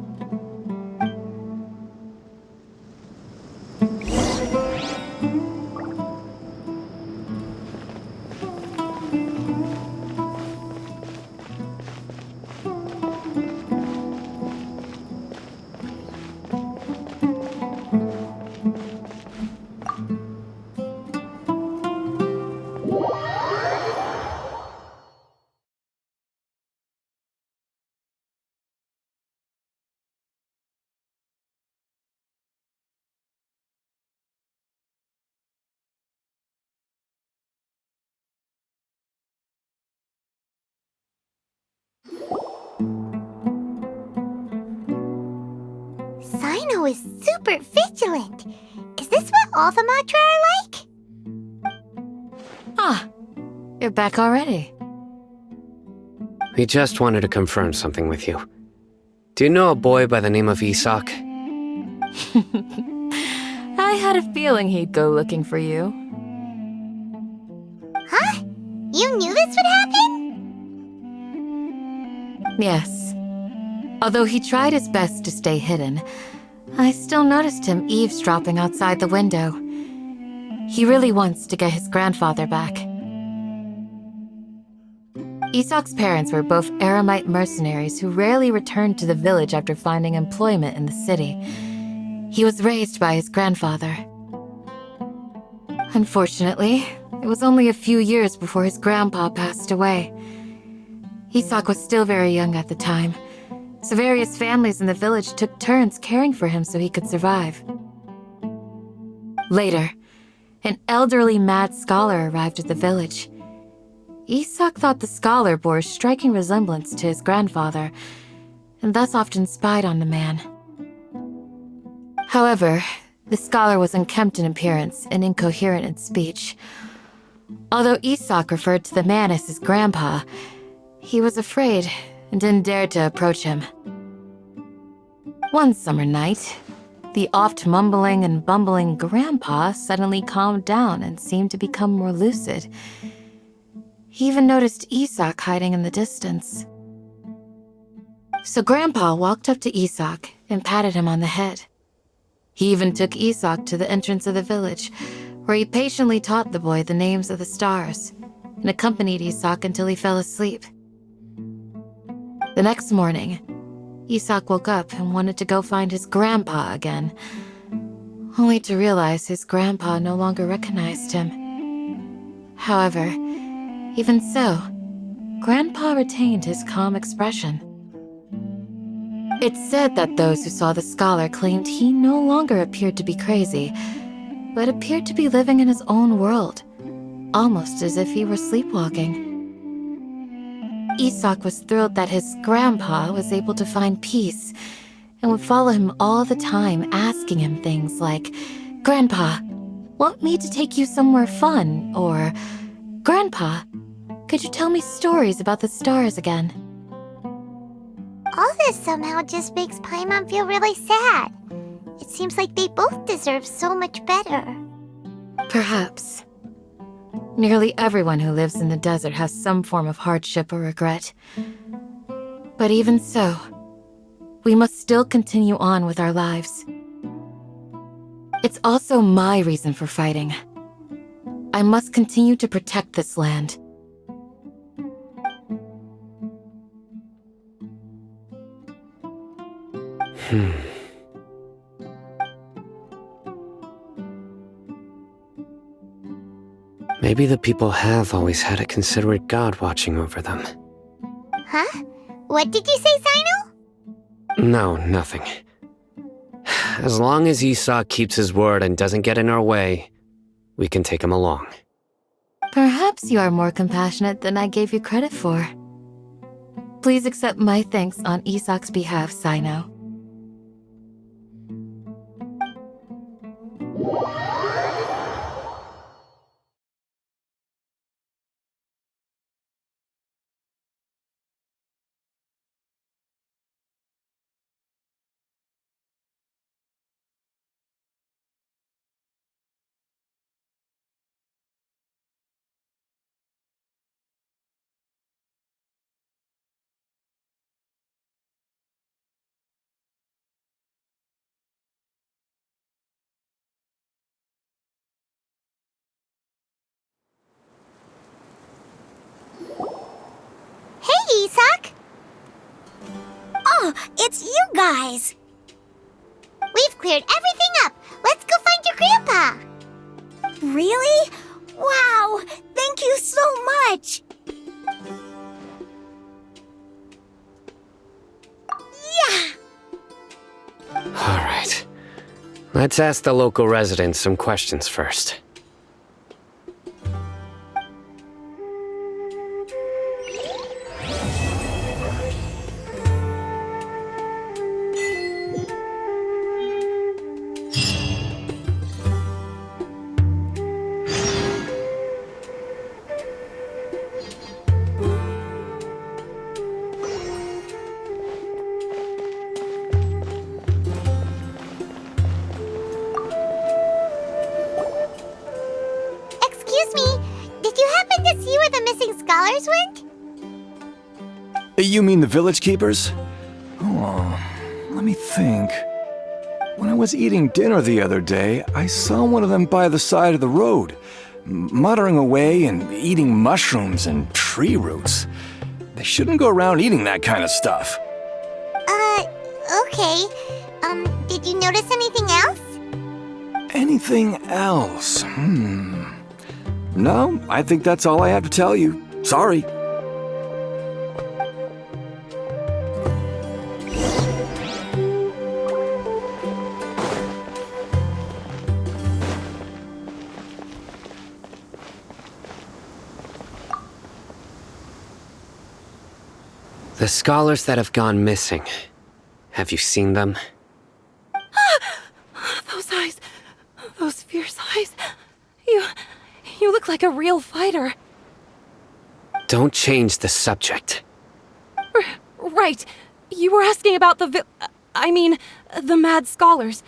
Sino is super vigilant. Is this what all the Matra are like? Ah, you're back already. We just wanted to confirm something with you. Do you know a boy by the name of Isak? I had a feeling he'd go looking for you. Huh? You knew this would happen? Yes. Although he tried his best to stay hidden, I still noticed him eavesdropping outside the window. He really wants to get his grandfather back. Isak's parents were both Aramite mercenaries who rarely returned to the village after finding employment in the city. He was raised by his grandfather. Unfortunately, it was only a few years before his grandpa passed away. Isak was still very young at the time, so various families in the village took turns caring for him so he could survive. Later, an elderly mad scholar arrived at the village. Isak thought the scholar bore a striking resemblance to his grandfather, and thus often spied on the man. However, the scholar was unkempt in appearance and incoherent in speech. Although Isak referred to the man as his grandpa, he was afraid and didn't dare to approach him. One summer night, the oft-mumbling and bumbling grandpa suddenly calmed down and seemed to become more lucid. He even noticed Isak hiding in the distance. So Grandpa walked up to Isak and patted him on the head. He even took Isak to the entrance of the village, where he patiently taught the boy the names of the stars and accompanied Isak until he fell asleep. The next morning, Isak woke up and wanted to go find his grandpa again, only to realize his grandpa no longer recognized him. However, even so, Grandpa retained his calm expression. It's said that those who saw the scholar claimed he no longer appeared to be crazy, but appeared to be living in his own world, almost as if he were sleepwalking. Isak was thrilled that his grandpa was able to find peace and would follow him all the time, asking him things like, "Grandpa, want me to take you somewhere fun?" Or, "Grandpa, could you tell me stories about the stars again?" All this somehow just makes Paimon feel really sad. It seems like they both deserve so much better. Perhaps. Nearly everyone who lives in the desert has some form of hardship or regret. But even so, we must still continue on with our lives. It's also my reason for fighting. I must continue to protect this land. Maybe the people have always had a considerate god watching over them. Huh? What did you say, Sino? No, nothing. As long as Isak keeps his word and doesn't get in our way, we can take him along. Perhaps you are more compassionate than I gave you credit for. Please accept my thanks on Isak's behalf, Sino. Hey, Isak! Oh, it's you guys! We've cleared everything up. Let's go find your grandpa. Really? Wow! Thank you so much! Yeah! Alright. Let's ask the local residents some questions first. scholars went? You mean the village keepers? Oh, let me think. When I was eating dinner the other day, I saw one of them by the side of the road, muttering away and eating mushrooms and tree roots. They shouldn't go around eating that kind of stuff. Okay. Did you notice anything else? Anything else? No, I think that's all I have to tell you. Sorry. The scholars that have gone missing. Have you seen them? Those eyes. Those fierce eyes. You look like a real fighter. Don't change the subject. Right. You were asking about the mad scholars.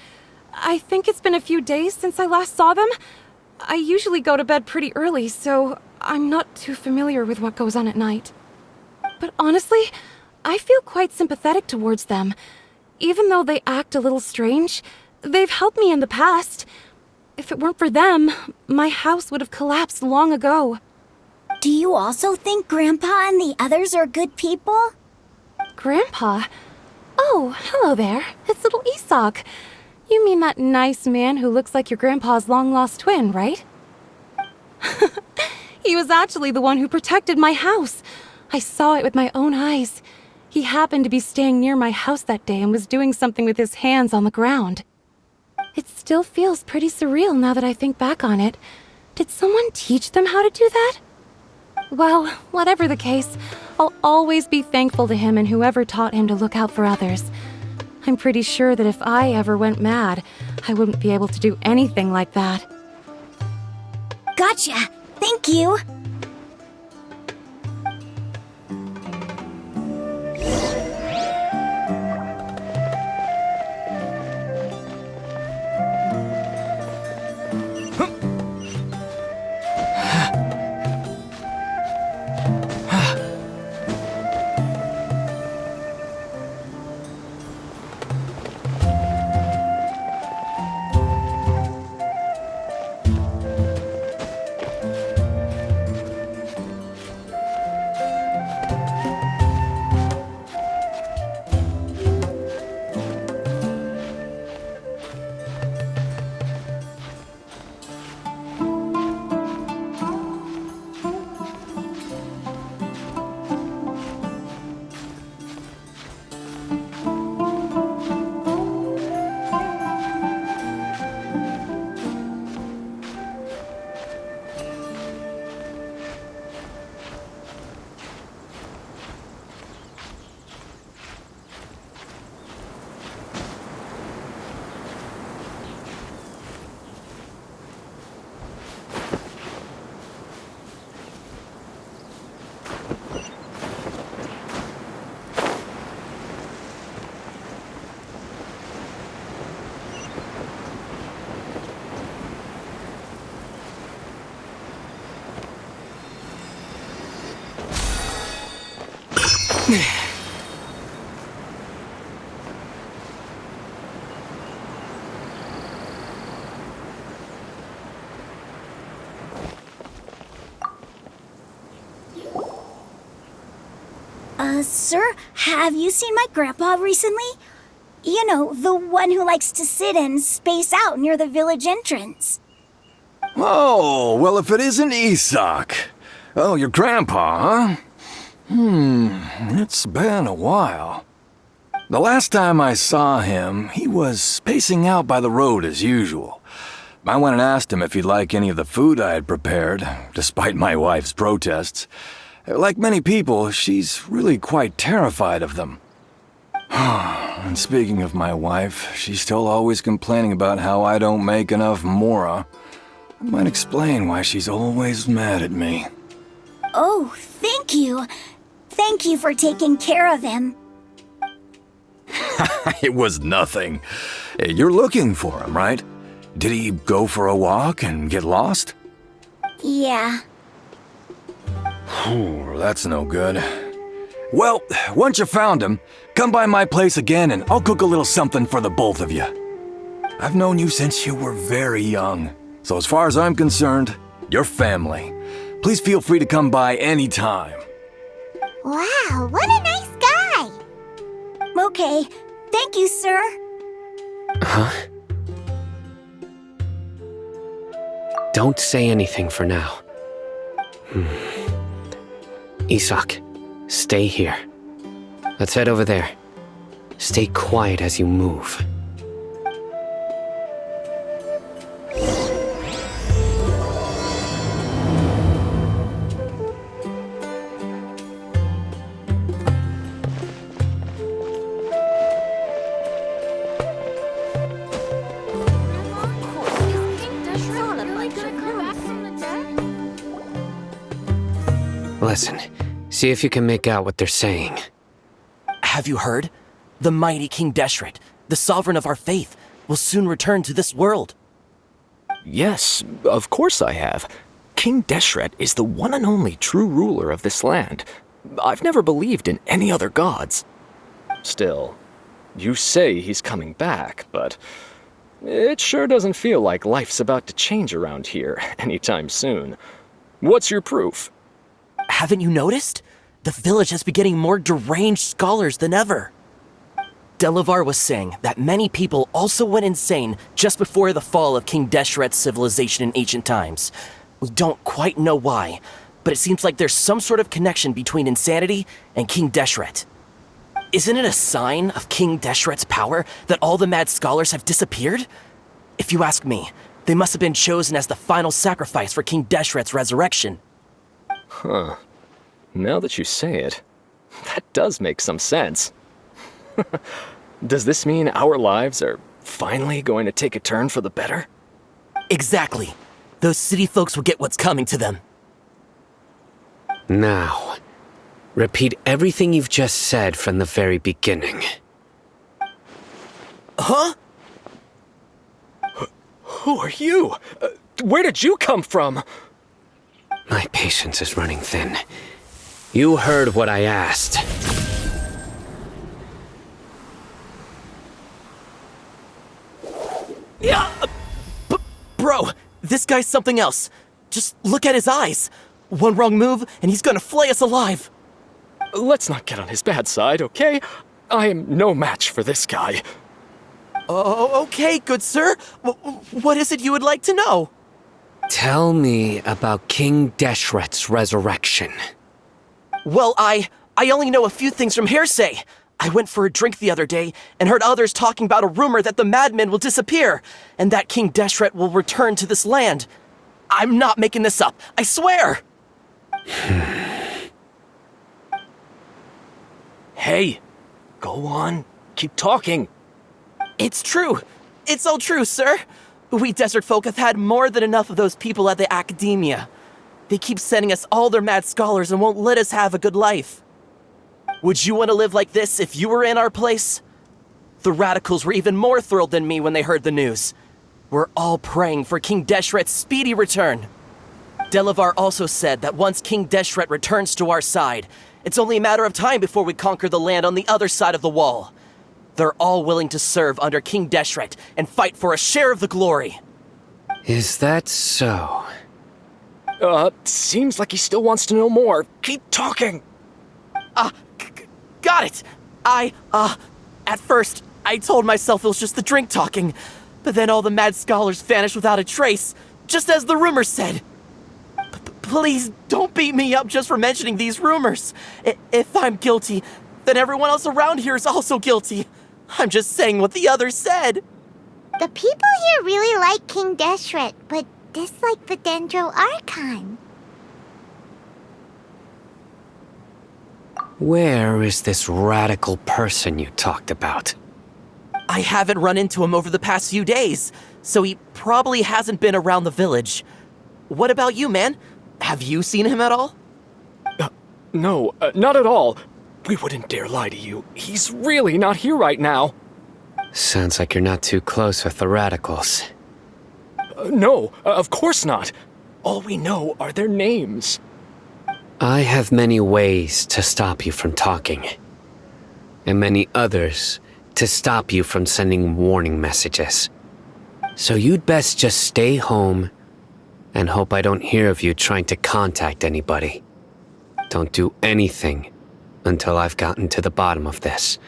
I think it's been a few days since I last saw them. I usually go to bed pretty early, so I'm not too familiar with what goes on at night. But honestly, I feel quite sympathetic towards them. Even though they act a little strange, they've helped me in the past. If it weren't for them, my house would have collapsed long ago. Do you also think Grandpa and the others are good people? Grandpa? Oh, hello there. It's little Isak. You mean that nice man who looks like your grandpa's long-lost twin, right? He was actually the one who protected my house. I saw it with my own eyes. He happened to be staying near my house that day and was doing something with his hands on the ground. It still feels pretty surreal now that I think back on it. Did someone teach them how to do that? Well, whatever the case, I'll always be thankful to him and whoever taught him to look out for others. I'm pretty sure that if I ever went mad, I wouldn't be able to do anything like that. Gotcha. Thank you. Sir, have you seen my grandpa recently? You know, the one who likes to sit and space out near the village entrance. Oh, well, if it isn't Isak. Oh, your grandpa, huh? It's been a while. The last time I saw him, he was spacing out by the road as usual. I went and asked him if he'd like any of the food I had prepared, despite my wife's protests. Like many people, she's really quite terrified of them. And speaking of my wife, she's still always complaining about how I don't make enough mora. That might explain why she's always mad at me. Oh, thank you. Thank you for taking care of him. It was nothing. You're looking for him, right? Did he go for a walk and get lost? Yeah. Ooh, that's no good. Well, once you found him, come by my place again and I'll cook a little something for the both of you. I've known you since you were very young, so as far as I'm concerned, you're family. Please feel free to come by anytime. Wow, what a nice guy! Okay, thank you, sir. Huh? Don't say anything for now. Isak, stay here. Let's head over there. Stay quiet as you move. Listen, see if you can make out what they're saying. Have you heard? The mighty King Deshret, the sovereign of our faith, will soon return to this world. Yes, of course I have. King Deshret is the one and only true ruler of this land. I've never believed in any other gods. Still, you say he's coming back, but it sure doesn't feel like life's about to change around here anytime soon. What's your proof? Haven't you noticed? The village has been getting more deranged scholars than ever. Delavar was saying that many people also went insane just before the fall of King Deshret's civilization in ancient times. We don't quite know why, but it seems like there's some sort of connection between insanity and King Deshret. Isn't it a sign of King Deshret's power that all the mad scholars have disappeared? If you ask me, they must have been chosen as the final sacrifice for King Deshret's resurrection. Huh. Now that you say it, that does make some sense. Does this mean our lives are finally going to take a turn for the better? Exactly. Those city folks will get what's coming to them. Now, repeat everything you've just said from the very beginning. Huh? Who are you? Where did you come from? My patience is running thin. You heard what I asked. Yeah, bro, this guy's something else. Just look at his eyes. One wrong move, and he's gonna flay us alive. Let's not get on his bad side, okay? I am no match for this guy. Oh, okay, good sir. What is it you would like to know? Tell me about King Deshret's resurrection. Well, I only know a few things from hearsay. I went for a drink the other day and heard others talking about a rumor that the madmen will disappear and that King Deshret will return to this land. I'm not making this up, I swear! Hey, go on, keep talking. It's true. It's all true, sir. We desert folk have had more than enough of those people at the academia. They keep sending us all their mad scholars and won't let us have a good life. Would you want to live like this if you were in our place? The radicals were even more thrilled than me when they heard the news. We're all praying for King Deshret's speedy return. Delavar also said that once King Deshret returns to our side, it's only a matter of time before we conquer the land on the other side of the wall. They're all willing to serve under King Deshret and fight for a share of the glory. Is that so? Seems like he still wants to know more. Keep talking. Got it. At first, I told myself it was just the drink talking, but then all the mad scholars vanished without a trace, just as the rumors said. Please don't beat me up just for mentioning these rumors. If I'm guilty, then everyone else around here is also guilty. I'm just saying what the others said. The people here really like King Deshret, but dislike the Dendro Archon. Where is this radical person you talked about? I haven't run into him over the past few days, so he probably hasn't been around the village. What about you, man? Have you seen him at all? No, not at all. We wouldn't dare lie to you. He's really not here right now. Sounds like you're not too close with the radicals. No, of course not. All we know are their names. I have many ways to stop you from talking, and many others to stop you from sending warning messages. So you'd best just stay home and hope I don't hear of you trying to contact anybody. Don't do anything until I've gotten to the bottom of this.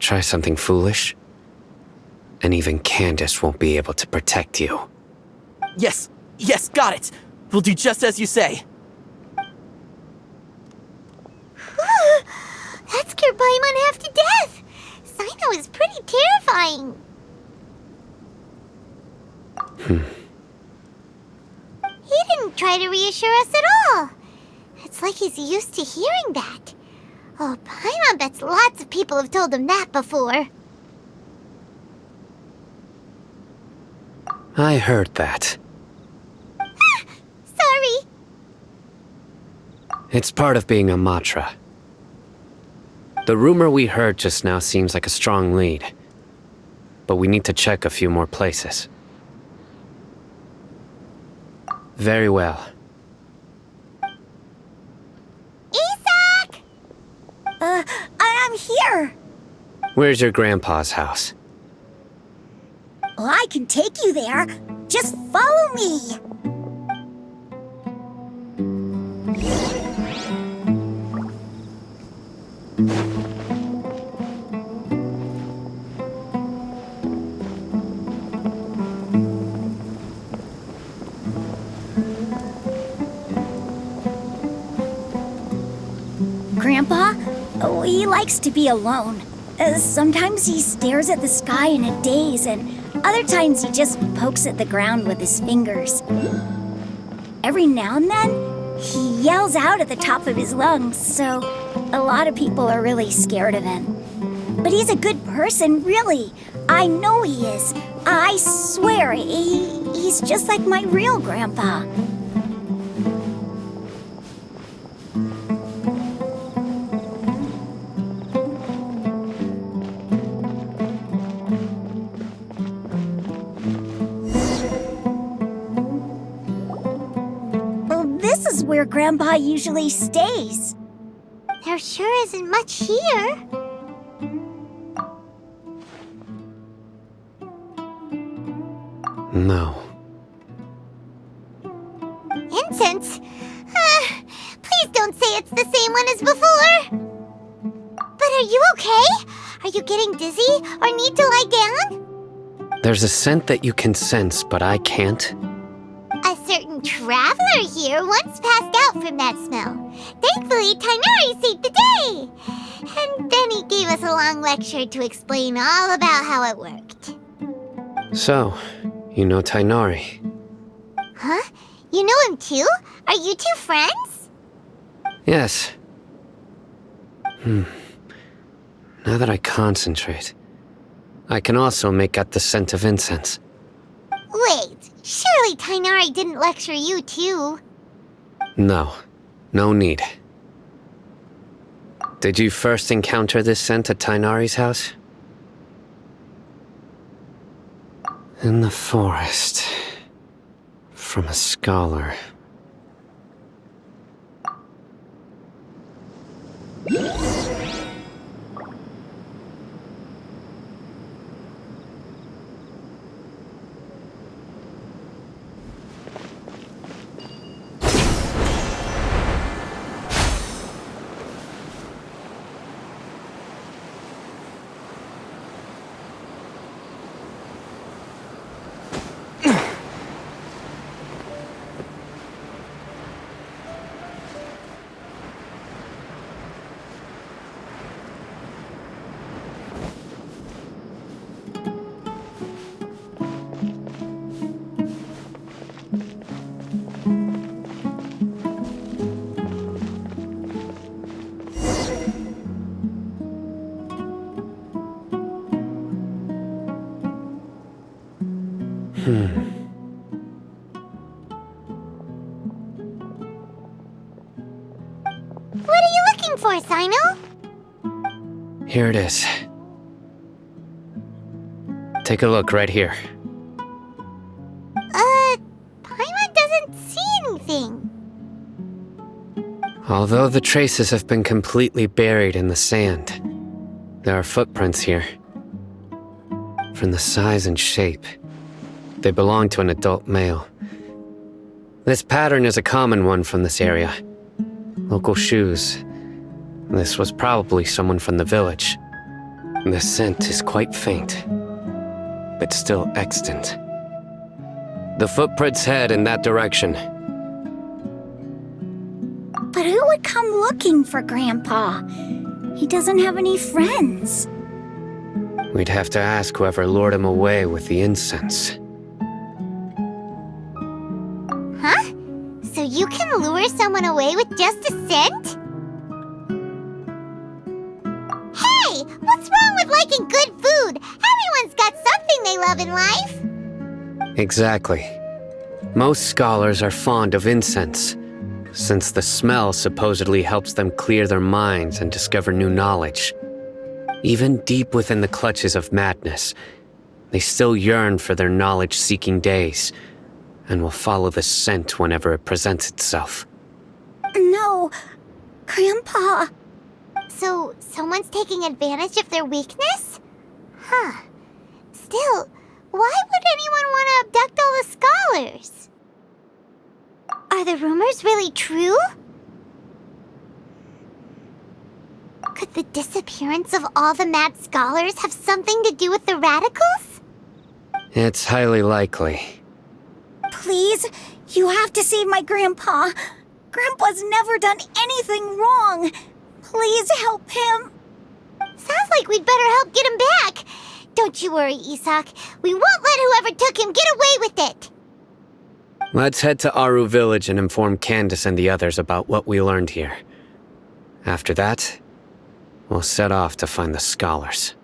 Try something foolish, and even Candace won't be able to protect you. Yes, got it. We'll do just as you say. That scared Paimon half to death. Sino is pretty terrifying. He didn't try to reassure us at all. It's like he's used to hearing that. Oh, Paimon bets lots of people have told him that before. I heard that. Sorry. It's part of being a Matra. The rumor we heard just now seems like a strong lead, but we need to check a few more places. Very well. Isak! I'm here. Where's your grandpa's house? Well, I can take you there. Just follow me. Grandpa, he likes to be alone. Sometimes he stares at the sky in a daze, and other times he just pokes at the ground with his fingers. Every now and then, he yells out at the top of his lungs, so a lot of people are really scared of him. But he's a good person, really. I know he is. I swear, he's just like my real grandpa. This is where Grandpa usually stays. There sure isn't much here. No. Incense? Please don't say it's the same one as before. But are you okay? Are you getting dizzy or need to lie down? There's a scent that you can sense, but I can't. A certain traveler here once passed out from that smell. Thankfully, Tainari saved the day. And then he gave us a long lecture to explain all about how it worked. So, you know Tainari? Huh? You know him too? Are you two friends? Yes. Now that I concentrate, I can also make out the scent of incense. Wait, surely Tainari didn't lecture you too? No, no need. Did you first encounter this scent at Tainari's house? In the forest. From a scholar. What are you looking for, Sino? Here it is. Take a look right here. Paimon doesn't see anything. Although the traces have been completely buried in the sand, there are footprints here. From the size and shape, they belong to an adult male. This pattern is a common one from this area. Local shoes. This was probably someone from the village. The scent is quite faint, but still extant. The footprints head in that direction. But who would come looking for Grandpa? He doesn't have any friends. We'd have to ask whoever lured him away with the incense. Huh? So you can lure someone away with just a scent? Hey! What's wrong with liking good food? Everyone's got something they love in life. Exactly. Most scholars are fond of incense, since the smell supposedly helps them clear their minds and discover new knowledge. Even deep within the clutches of madness, they still yearn for their knowledge-seeking days, and will follow the scent whenever it presents itself. No, Grandpa. So, someone's taking advantage of their weakness? Huh. Still, why would anyone want to abduct all the scholars? Are the rumors really true? Could the disappearance of all the mad scholars have something to do with the radicals? It's highly likely. Please, you have to save my Grandpa. Grandpa's never done anything wrong. Please help him. Sounds like we'd better help get him back. Don't you worry, Isak. We won't let whoever took him get away with it. Let's head to Aru Village and inform Candace and the others about what we learned here. After that, we'll set off to find the scholars.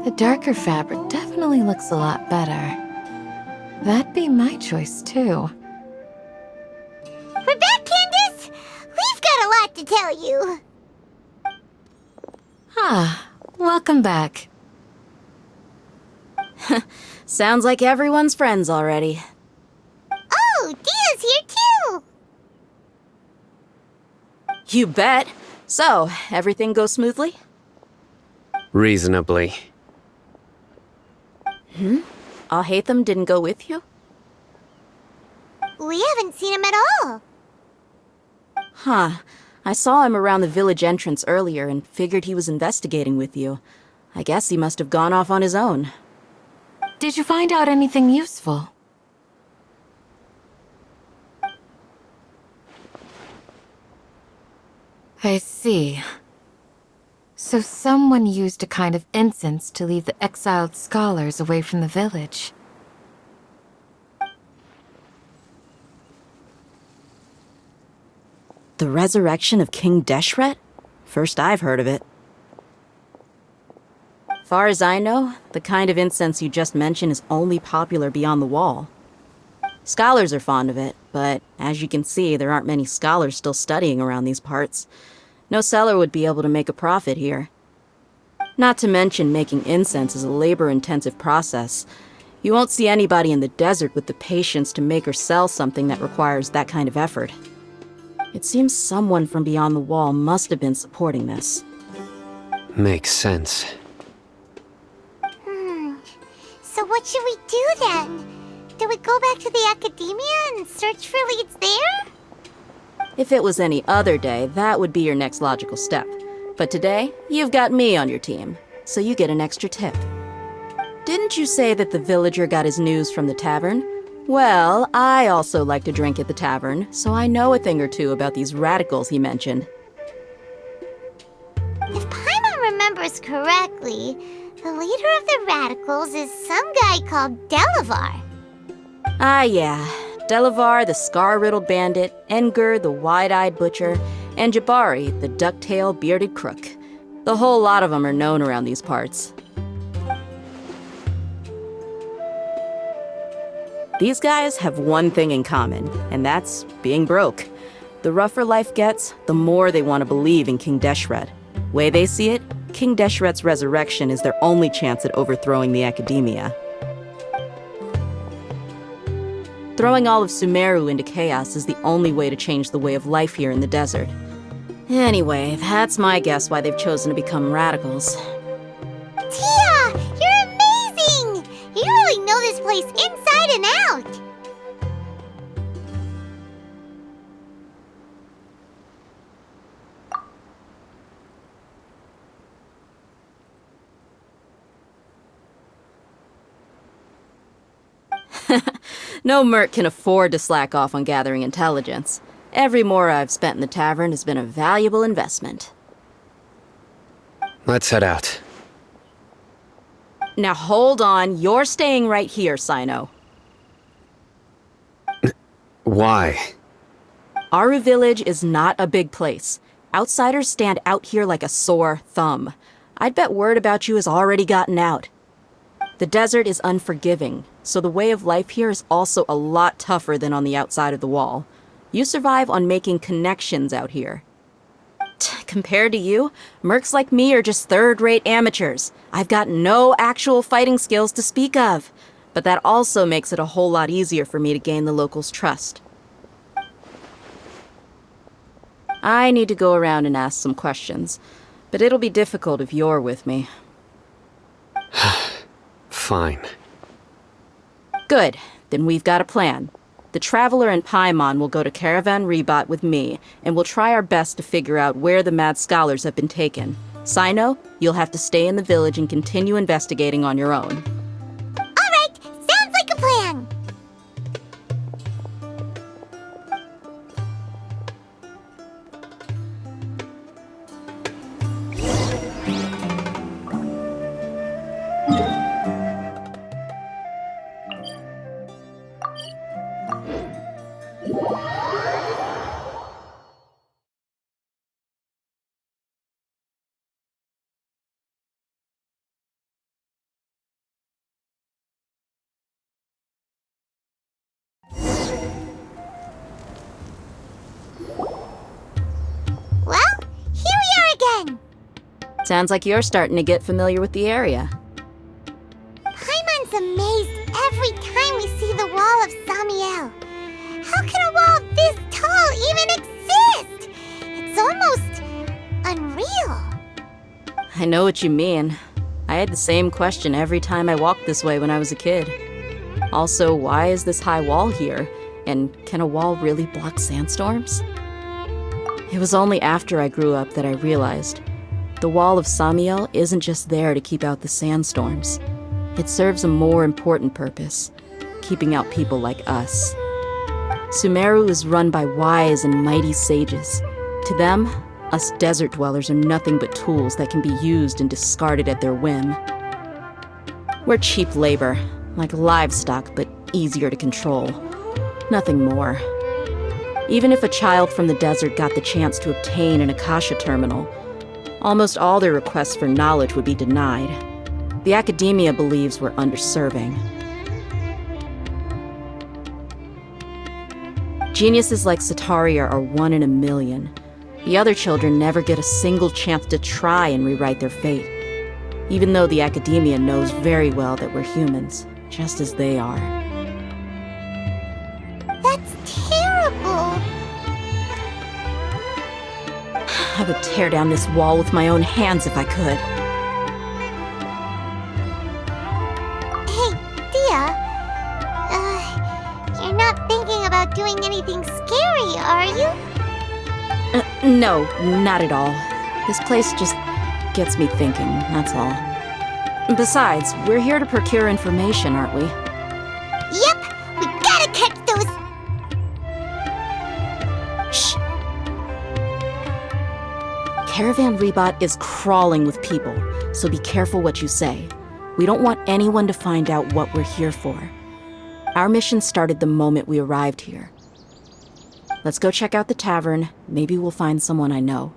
The darker fabric definitely looks a lot better. That'd be my choice, too. We're back, Candace! We've got a lot to tell you. Ah, welcome back. Sounds like everyone's friends already. Oh, Dia's here too! You bet. So, everything goes smoothly? Reasonably. All.K didn't go with you? We haven't seen him at all. Huh. I saw him around the village entrance earlier and figured he was investigating with you. I guess he must have gone off on his own. Did you find out anything useful? I see. So someone used a kind of incense to lead the exiled scholars away from the village. The resurrection of King Deshret? First I've heard of it. Far as I know, the kind of incense you just mentioned is only popular beyond the wall. Scholars are fond of it, but as you can see, there aren't many scholars still studying around these parts. No seller would be able to make a profit here. Not to mention making incense is a labor-intensive process. You won't see anybody in the desert with the patience to make or sell something that requires that kind of effort. It seems someone from beyond the wall must have been supporting this. Makes sense. So what should we do then? Do we go back to the academia and search for leads there? If it was any other day, that would be your next logical step. But today, you've got me on your team, so you get an extra tip. Didn't you say that the villager got his news from the tavern? Well, I also like to drink at the tavern, so I know a thing or two about these radicals he mentioned. If Paimon remembers correctly, the leader of the radicals is some guy called Delavar. Ah, yeah. Delavar, the scar-riddled bandit, Engur, the wide-eyed butcher, and Jabari, the duck-tailed bearded crook. The whole lot of them are known around these parts. These guys have one thing in common, and that's being broke. The rougher life gets, the more they want to believe in King Deshret. Way they see it, King Deshret's resurrection is their only chance at overthrowing the academia. Throwing all of Sumeru into chaos is the only way to change the way of life here in the desert. Anyway, that's my guess why they've chosen to become radicals. Tia! You're amazing! You really know this place inside and out! No merc can afford to slack off on gathering intelligence. Every more I've spent in the tavern has been a valuable investment. Let's head out. Now hold on, you're staying right here, Sino. Why? Aru Village is not a big place. Outsiders stand out here like a sore thumb. I'd bet word about you has already gotten out. The desert is unforgiving, so the way of life here is also a lot tougher than on the outside of the wall. You survive on making connections out here. Compared to you, mercs like me are just third-rate amateurs. I've got no actual fighting skills to speak of. But that also makes it a whole lot easier for me to gain the locals' trust. I need to go around and ask some questions, but it'll be difficult if you're with me. Fine. Good. Then we've got a plan. The Traveler and Paimon will go to Caravan Rebat with me, and we'll try our best to figure out where the mad scholars have been taken. Sino, you'll have to stay in the village and continue investigating on your own. Alright, sounds like a plan! Sounds like you're starting to get familiar with the area. Paimon's amazed every time we see the wall of Samiel. How can a wall this tall even exist? It's almost unreal. I know what you mean. I had the same question every time I walked this way when I was a kid. Also, why is this high wall here? And can a wall really block sandstorms? It was only after I grew up that I realized the wall of Samiel isn't just there to keep out the sandstorms. It serves a more important purpose, keeping out people like us. Sumeru is run by wise and mighty sages. To them, us desert dwellers are nothing but tools that can be used and discarded at their whim. We're cheap labor, like livestock, but easier to control. Nothing more. Even if a child from the desert got the chance to obtain an Akasha terminal, almost all their requests for knowledge would be denied. The academia believes we're underserving. Geniuses like Sataria are 1 in a million. The other children never get a single chance to try and rewrite their fate, even though the academia knows very well that we're humans, just as they are. That's terrible. I would tear down this wall with my own hands if I could. Hey, Dia. You're not thinking about doing anything scary, are you? No, not at all. This place just gets me thinking, that's all. Besides, we're here to procure information, aren't we? Yep, we gotta catch those... Shh. Caravan Rebot is crawling with people, so be careful what you say. We don't want anyone to find out what we're here for. Our mission started the moment we arrived here. Let's go check out the tavern. Maybe we'll find someone I know.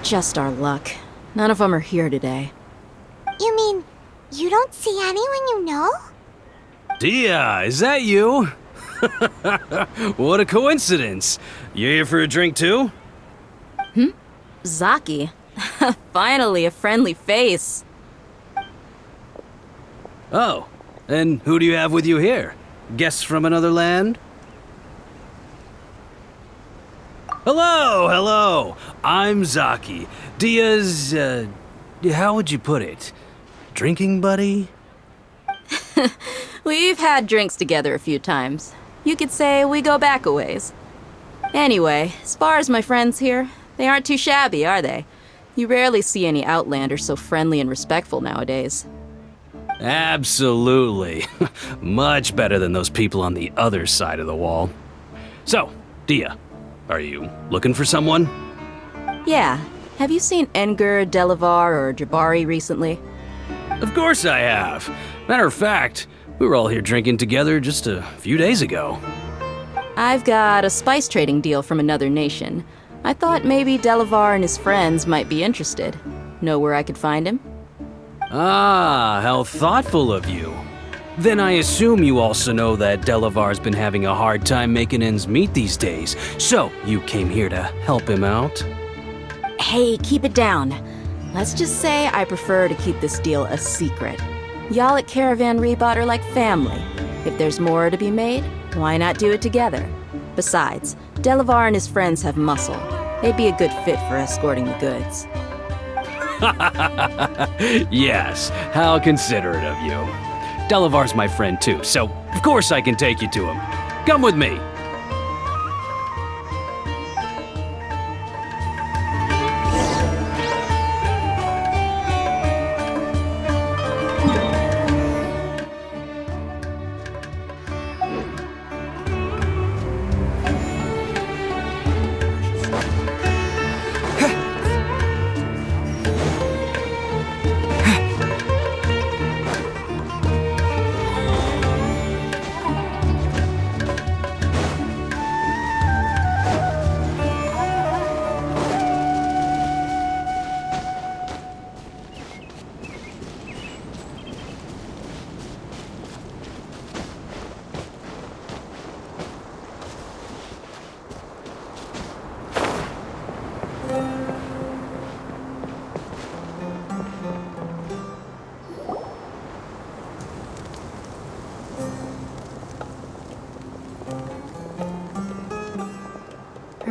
Just our luck. None of them are here today. You mean, you don't see anyone you know? Dia, is that you? What a coincidence. You here for a drink too? Zaki. Finally, a friendly face. Oh, and who do you have with you here? Guests from another land? Hello, hello. I'm Zaki. Dia's, how would you put it? Drinking buddy? We've had drinks together a few times. You could say we go back a ways. Anyway, as far as my friends here, they aren't too shabby, are they? You rarely see any Outlanders so friendly and respectful nowadays. Absolutely. Much better than those people on the other side of the wall. So, Dia, are you looking for someone? Yeah. Have you seen Engur, Delavar, or Jabari recently? Of course I have. Matter of fact, we were all here drinking together just a few days ago. I've got a spice trading deal from another nation. I thought maybe Delavar and his friends might be interested. Know where I could find him? Ah, how thoughtful of you. Then I assume you also know that Delavar's been having a hard time making ends meet these days, so you came here to help him out? Hey, keep it down. Let's just say I prefer to keep this deal a secret. Y'all at Caravan Rebot are like family. If there's more to be made, why not do it together? Besides, Delavar and his friends have muscle. They'd be a good fit for escorting the goods. Yes, how considerate of you. Delavar's my friend too, so of course I can take you to him. Come with me.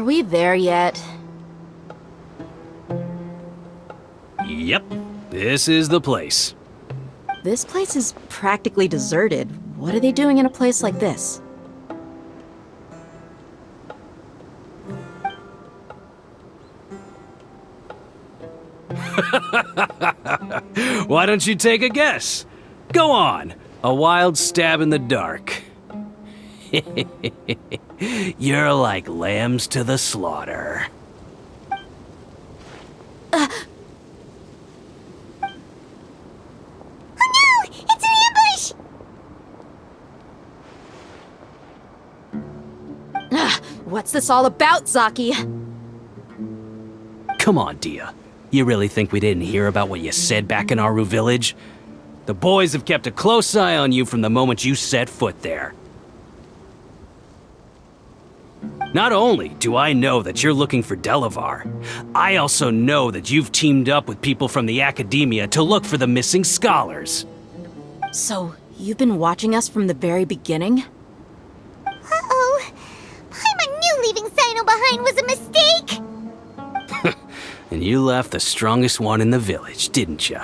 Are we there yet? Yep, this is the place. This place is practically deserted. What are they doing in a place like this? Why don't you take a guess? Go on, a wild stab in the dark. You're like lambs to the slaughter. Oh no! It's an ambush! What's this all about, Zaki? Come on, Dia. You really think we didn't hear about what you said back in Aru village? The boys have kept a close eye on you from the moment you set foot there. Not only do I know that you're looking for Delavar, I also know that you've teamed up with people from the Academia to look for the missing scholars. So, you've been watching us from the very beginning? Uh-oh. Paimon knew leaving Sino behind was a mistake! And you left the strongest one in the village, didn't you?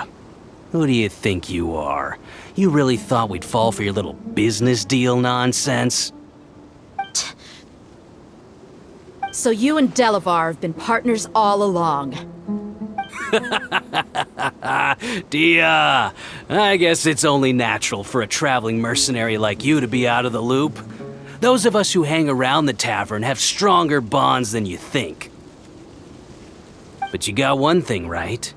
Who do you think you are? You really thought we'd fall for your little business deal nonsense? So you and Delavar have been partners all along. Dia, I guess it's only natural for a traveling mercenary like you to be out of the loop. Those of us who hang around the tavern have stronger bonds than you think. But you got one thing right.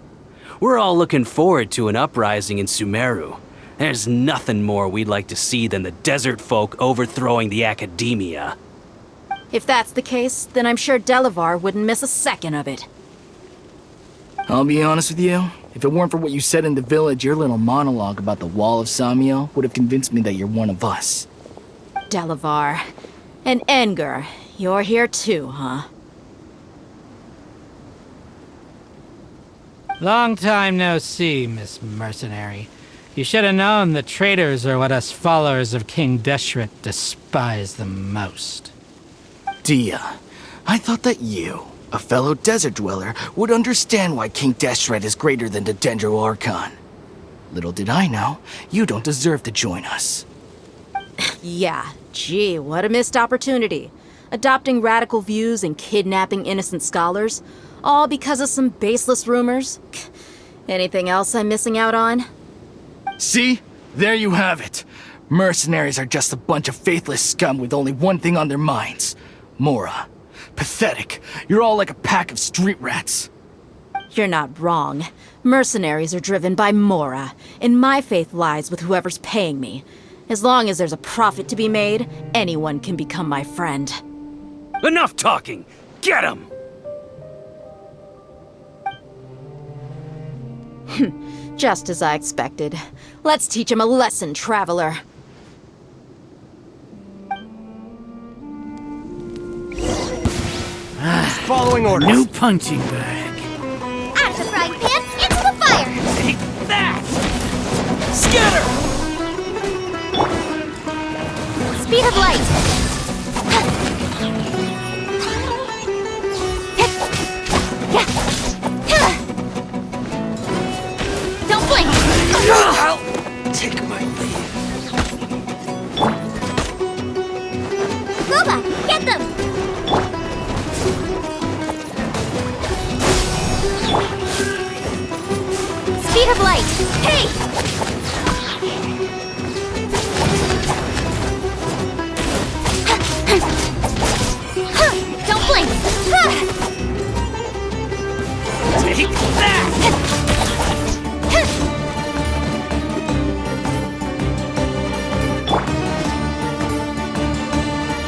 We're all looking forward to an uprising in Sumeru. There's nothing more we'd like to see than the desert folk overthrowing the Academia. If that's the case, then I'm sure Delavar wouldn't miss a second of it. I'll be honest with you. If it weren't for what you said in the village, your little monologue about the Wall of Samiel would have convinced me that you're one of us. Delavar. And Engar, you're here too, huh? Long time no see, Miss Mercenary. You should have known that traitors are what us followers of King Deshret despise the most. Dia, I thought that you, a fellow desert dweller, would understand why King Deshret is greater than the Dendro Archon. Little did I know, you don't deserve to join us. Yeah, gee, what a missed opportunity. Adopting radical views and kidnapping innocent scholars, all because of some baseless rumors. Anything else I'm missing out on? See? There you have it. Mercenaries are just a bunch of faithless scum with only one thing on their minds. Mora. Pathetic. You're all like a pack of street rats. You're not wrong. Mercenaries are driven by Mora, and my faith lies with whoever's paying me. As long as there's a profit to be made, anyone can become my friend. Enough talking! Get him! Just as I expected. Let's teach him a lesson, traveler. Following orders. New punching bag. Out of the frying pan, into the fire! Take that! Scatter! Speed of light! Don't blink! I'll take my leave. Boba, get them! Speed of light! Hey! Don't blink! Take that!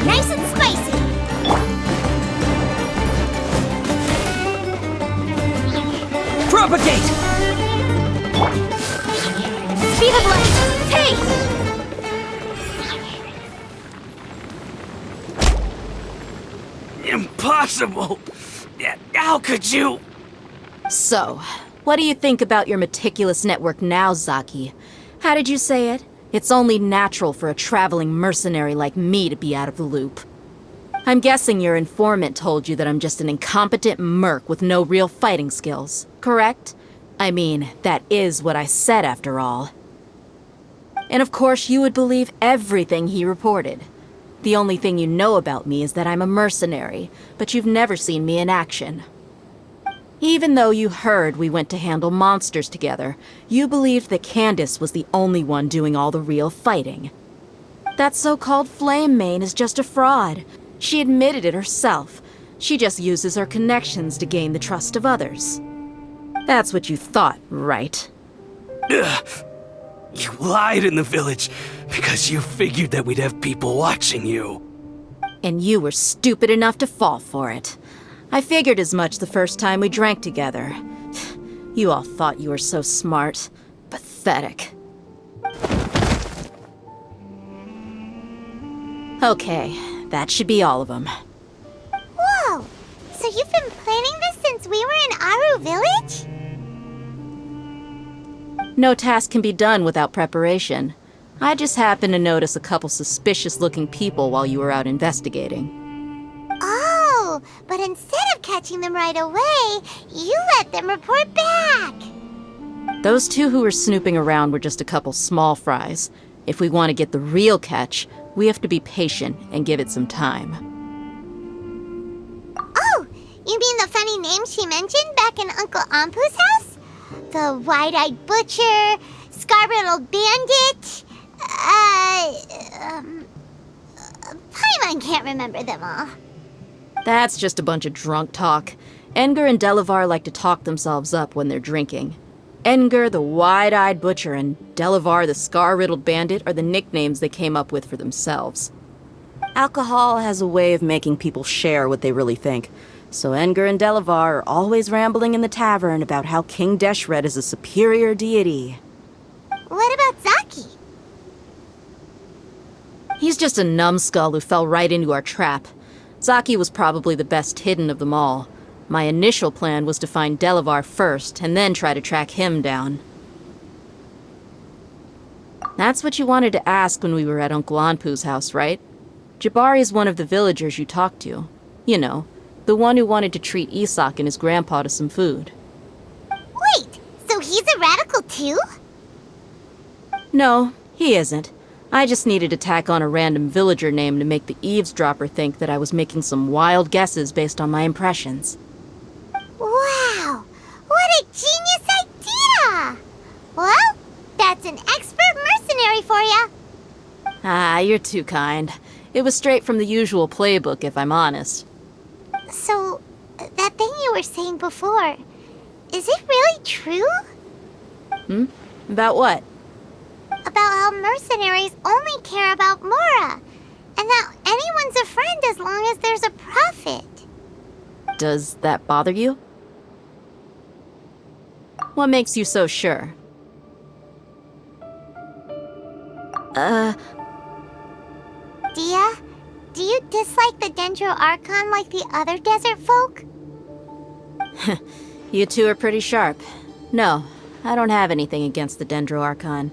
Nice and spicy! Propagate! Speed of light! Hey! Impossible! How could you? So, what do you think about your meticulous network now, Zaki? How did you say it? It's only natural for a traveling mercenary like me to be out of the loop. I'm guessing your informant told you that I'm just an incompetent merc with no real fighting skills, correct? I mean, that is what I said after all. And of course you would believe everything he reported. The only thing you know about me is that I'm a mercenary, but you've never seen me in action. Even though you heard we went to handle monsters together, you believed that Candace was the only one doing all the real fighting. That so-called Flame Mane is just a fraud. She admitted it herself. She just uses her connections to gain the trust of others. That's what you thought, right? Ugh. You lied in the village because you figured that we'd have people watching you. And you were stupid enough to fall for it. I figured as much the first time we drank together. You all thought you were so smart. Pathetic. Okay, that should be all of them. Whoa! So you've been planning this since we were in Aru Village? No task can be done without preparation. I just happened to notice a couple suspicious-looking people while you were out investigating. Oh, but instead of catching them right away, you let them report back. Those two who were snooping around were just a couple small fries. If we want to get the real catch, we have to be patient and give it some time. Oh, you mean the funny name she mentioned back in Uncle Ampu's house? The wide-eyed butcher, scar-riddled bandit, Paimon can't remember them all. That's just a bunch of drunk talk. Edgar and Delavar like to talk themselves up when they're drinking. Edgar, the wide-eyed butcher, and Delavar, the scar-riddled bandit, are the nicknames they came up with for themselves. Alcohol has a way of making people share what they really think. So Edgar and Delavar are always rambling in the tavern about how King Deshret is a superior deity. What about Zaki? He's just a numbskull who fell right into our trap. Zaki was probably the best hidden of them all. My initial plan was to find Delavar first, and then try to track him down. That's what you wanted to ask when we were at Uncle Anpu's house, right? Jabari is one of the villagers you talked to. You know, the one who wanted to treat Isak and his grandpa to some food. Wait, so he's a radical too? No, he isn't. I just needed to tack on a random villager name to make the eavesdropper think that I was making some wild guesses based on my impressions. Wow, what a genius idea! Well, that's an expert mercenary for ya. Ah, you're too kind. It was straight from the usual playbook, if I'm honest. So, that thing you were saying before, is it really true? About what? About how mercenaries only care about Mora, and that anyone's a friend as long as there's a profit. Does that bother you? What makes you so sure? Dia, do you dislike the Dendro Archon like the other desert folk? You two are pretty sharp. No, I don't have anything against the Dendro Archon.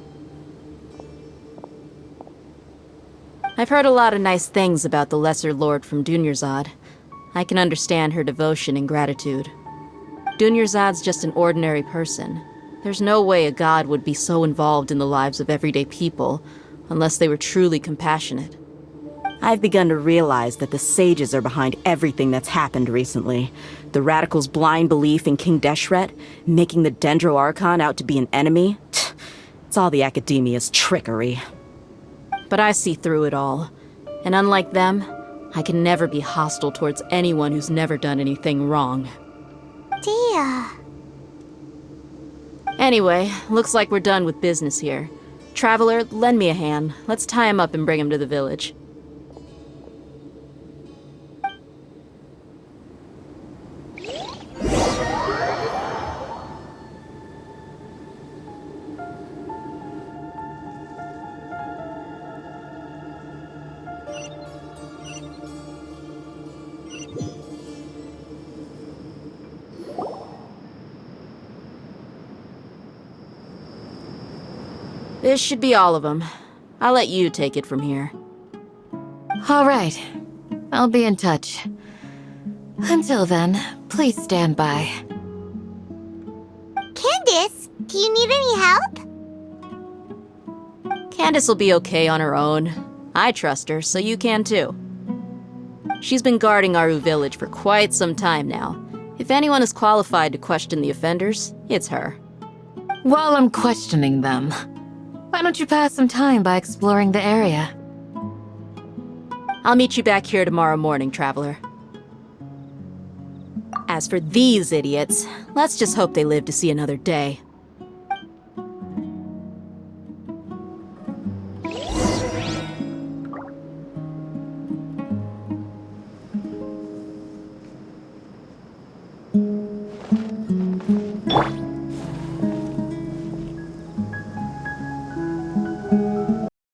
I've heard a lot of nice things about the Lesser Lord from Dunyarzad. I can understand her devotion and gratitude. Dunyarzad's just an ordinary person. There's no way a god would be so involved in the lives of everyday people, unless they were truly compassionate. I've begun to realize that the sages are behind everything that's happened recently. The radicals' blind belief in King Deshret, making the Dendro Archon out to be an enemy. It's all the Academia's trickery. But I see through it all. And unlike them, I can never be hostile towards anyone who's never done anything wrong. Dia. Anyway, looks like we're done with business here. Traveler, lend me a hand. Let's tie him up and bring him to the village. This should be all of them. I'll let you take it from here. All right. I'll be in touch. Until then, please stand by. Candace, do you need any help? Candace will be okay on her own. I trust her, so you can too. She's been guarding Aru Village for quite some time now. If anyone is qualified to question the offenders, it's her. While I'm questioning them, why don't you pass some time by exploring the area? I'll meet you back here tomorrow morning, Traveler. As for these idiots, let's just hope they live to see another day.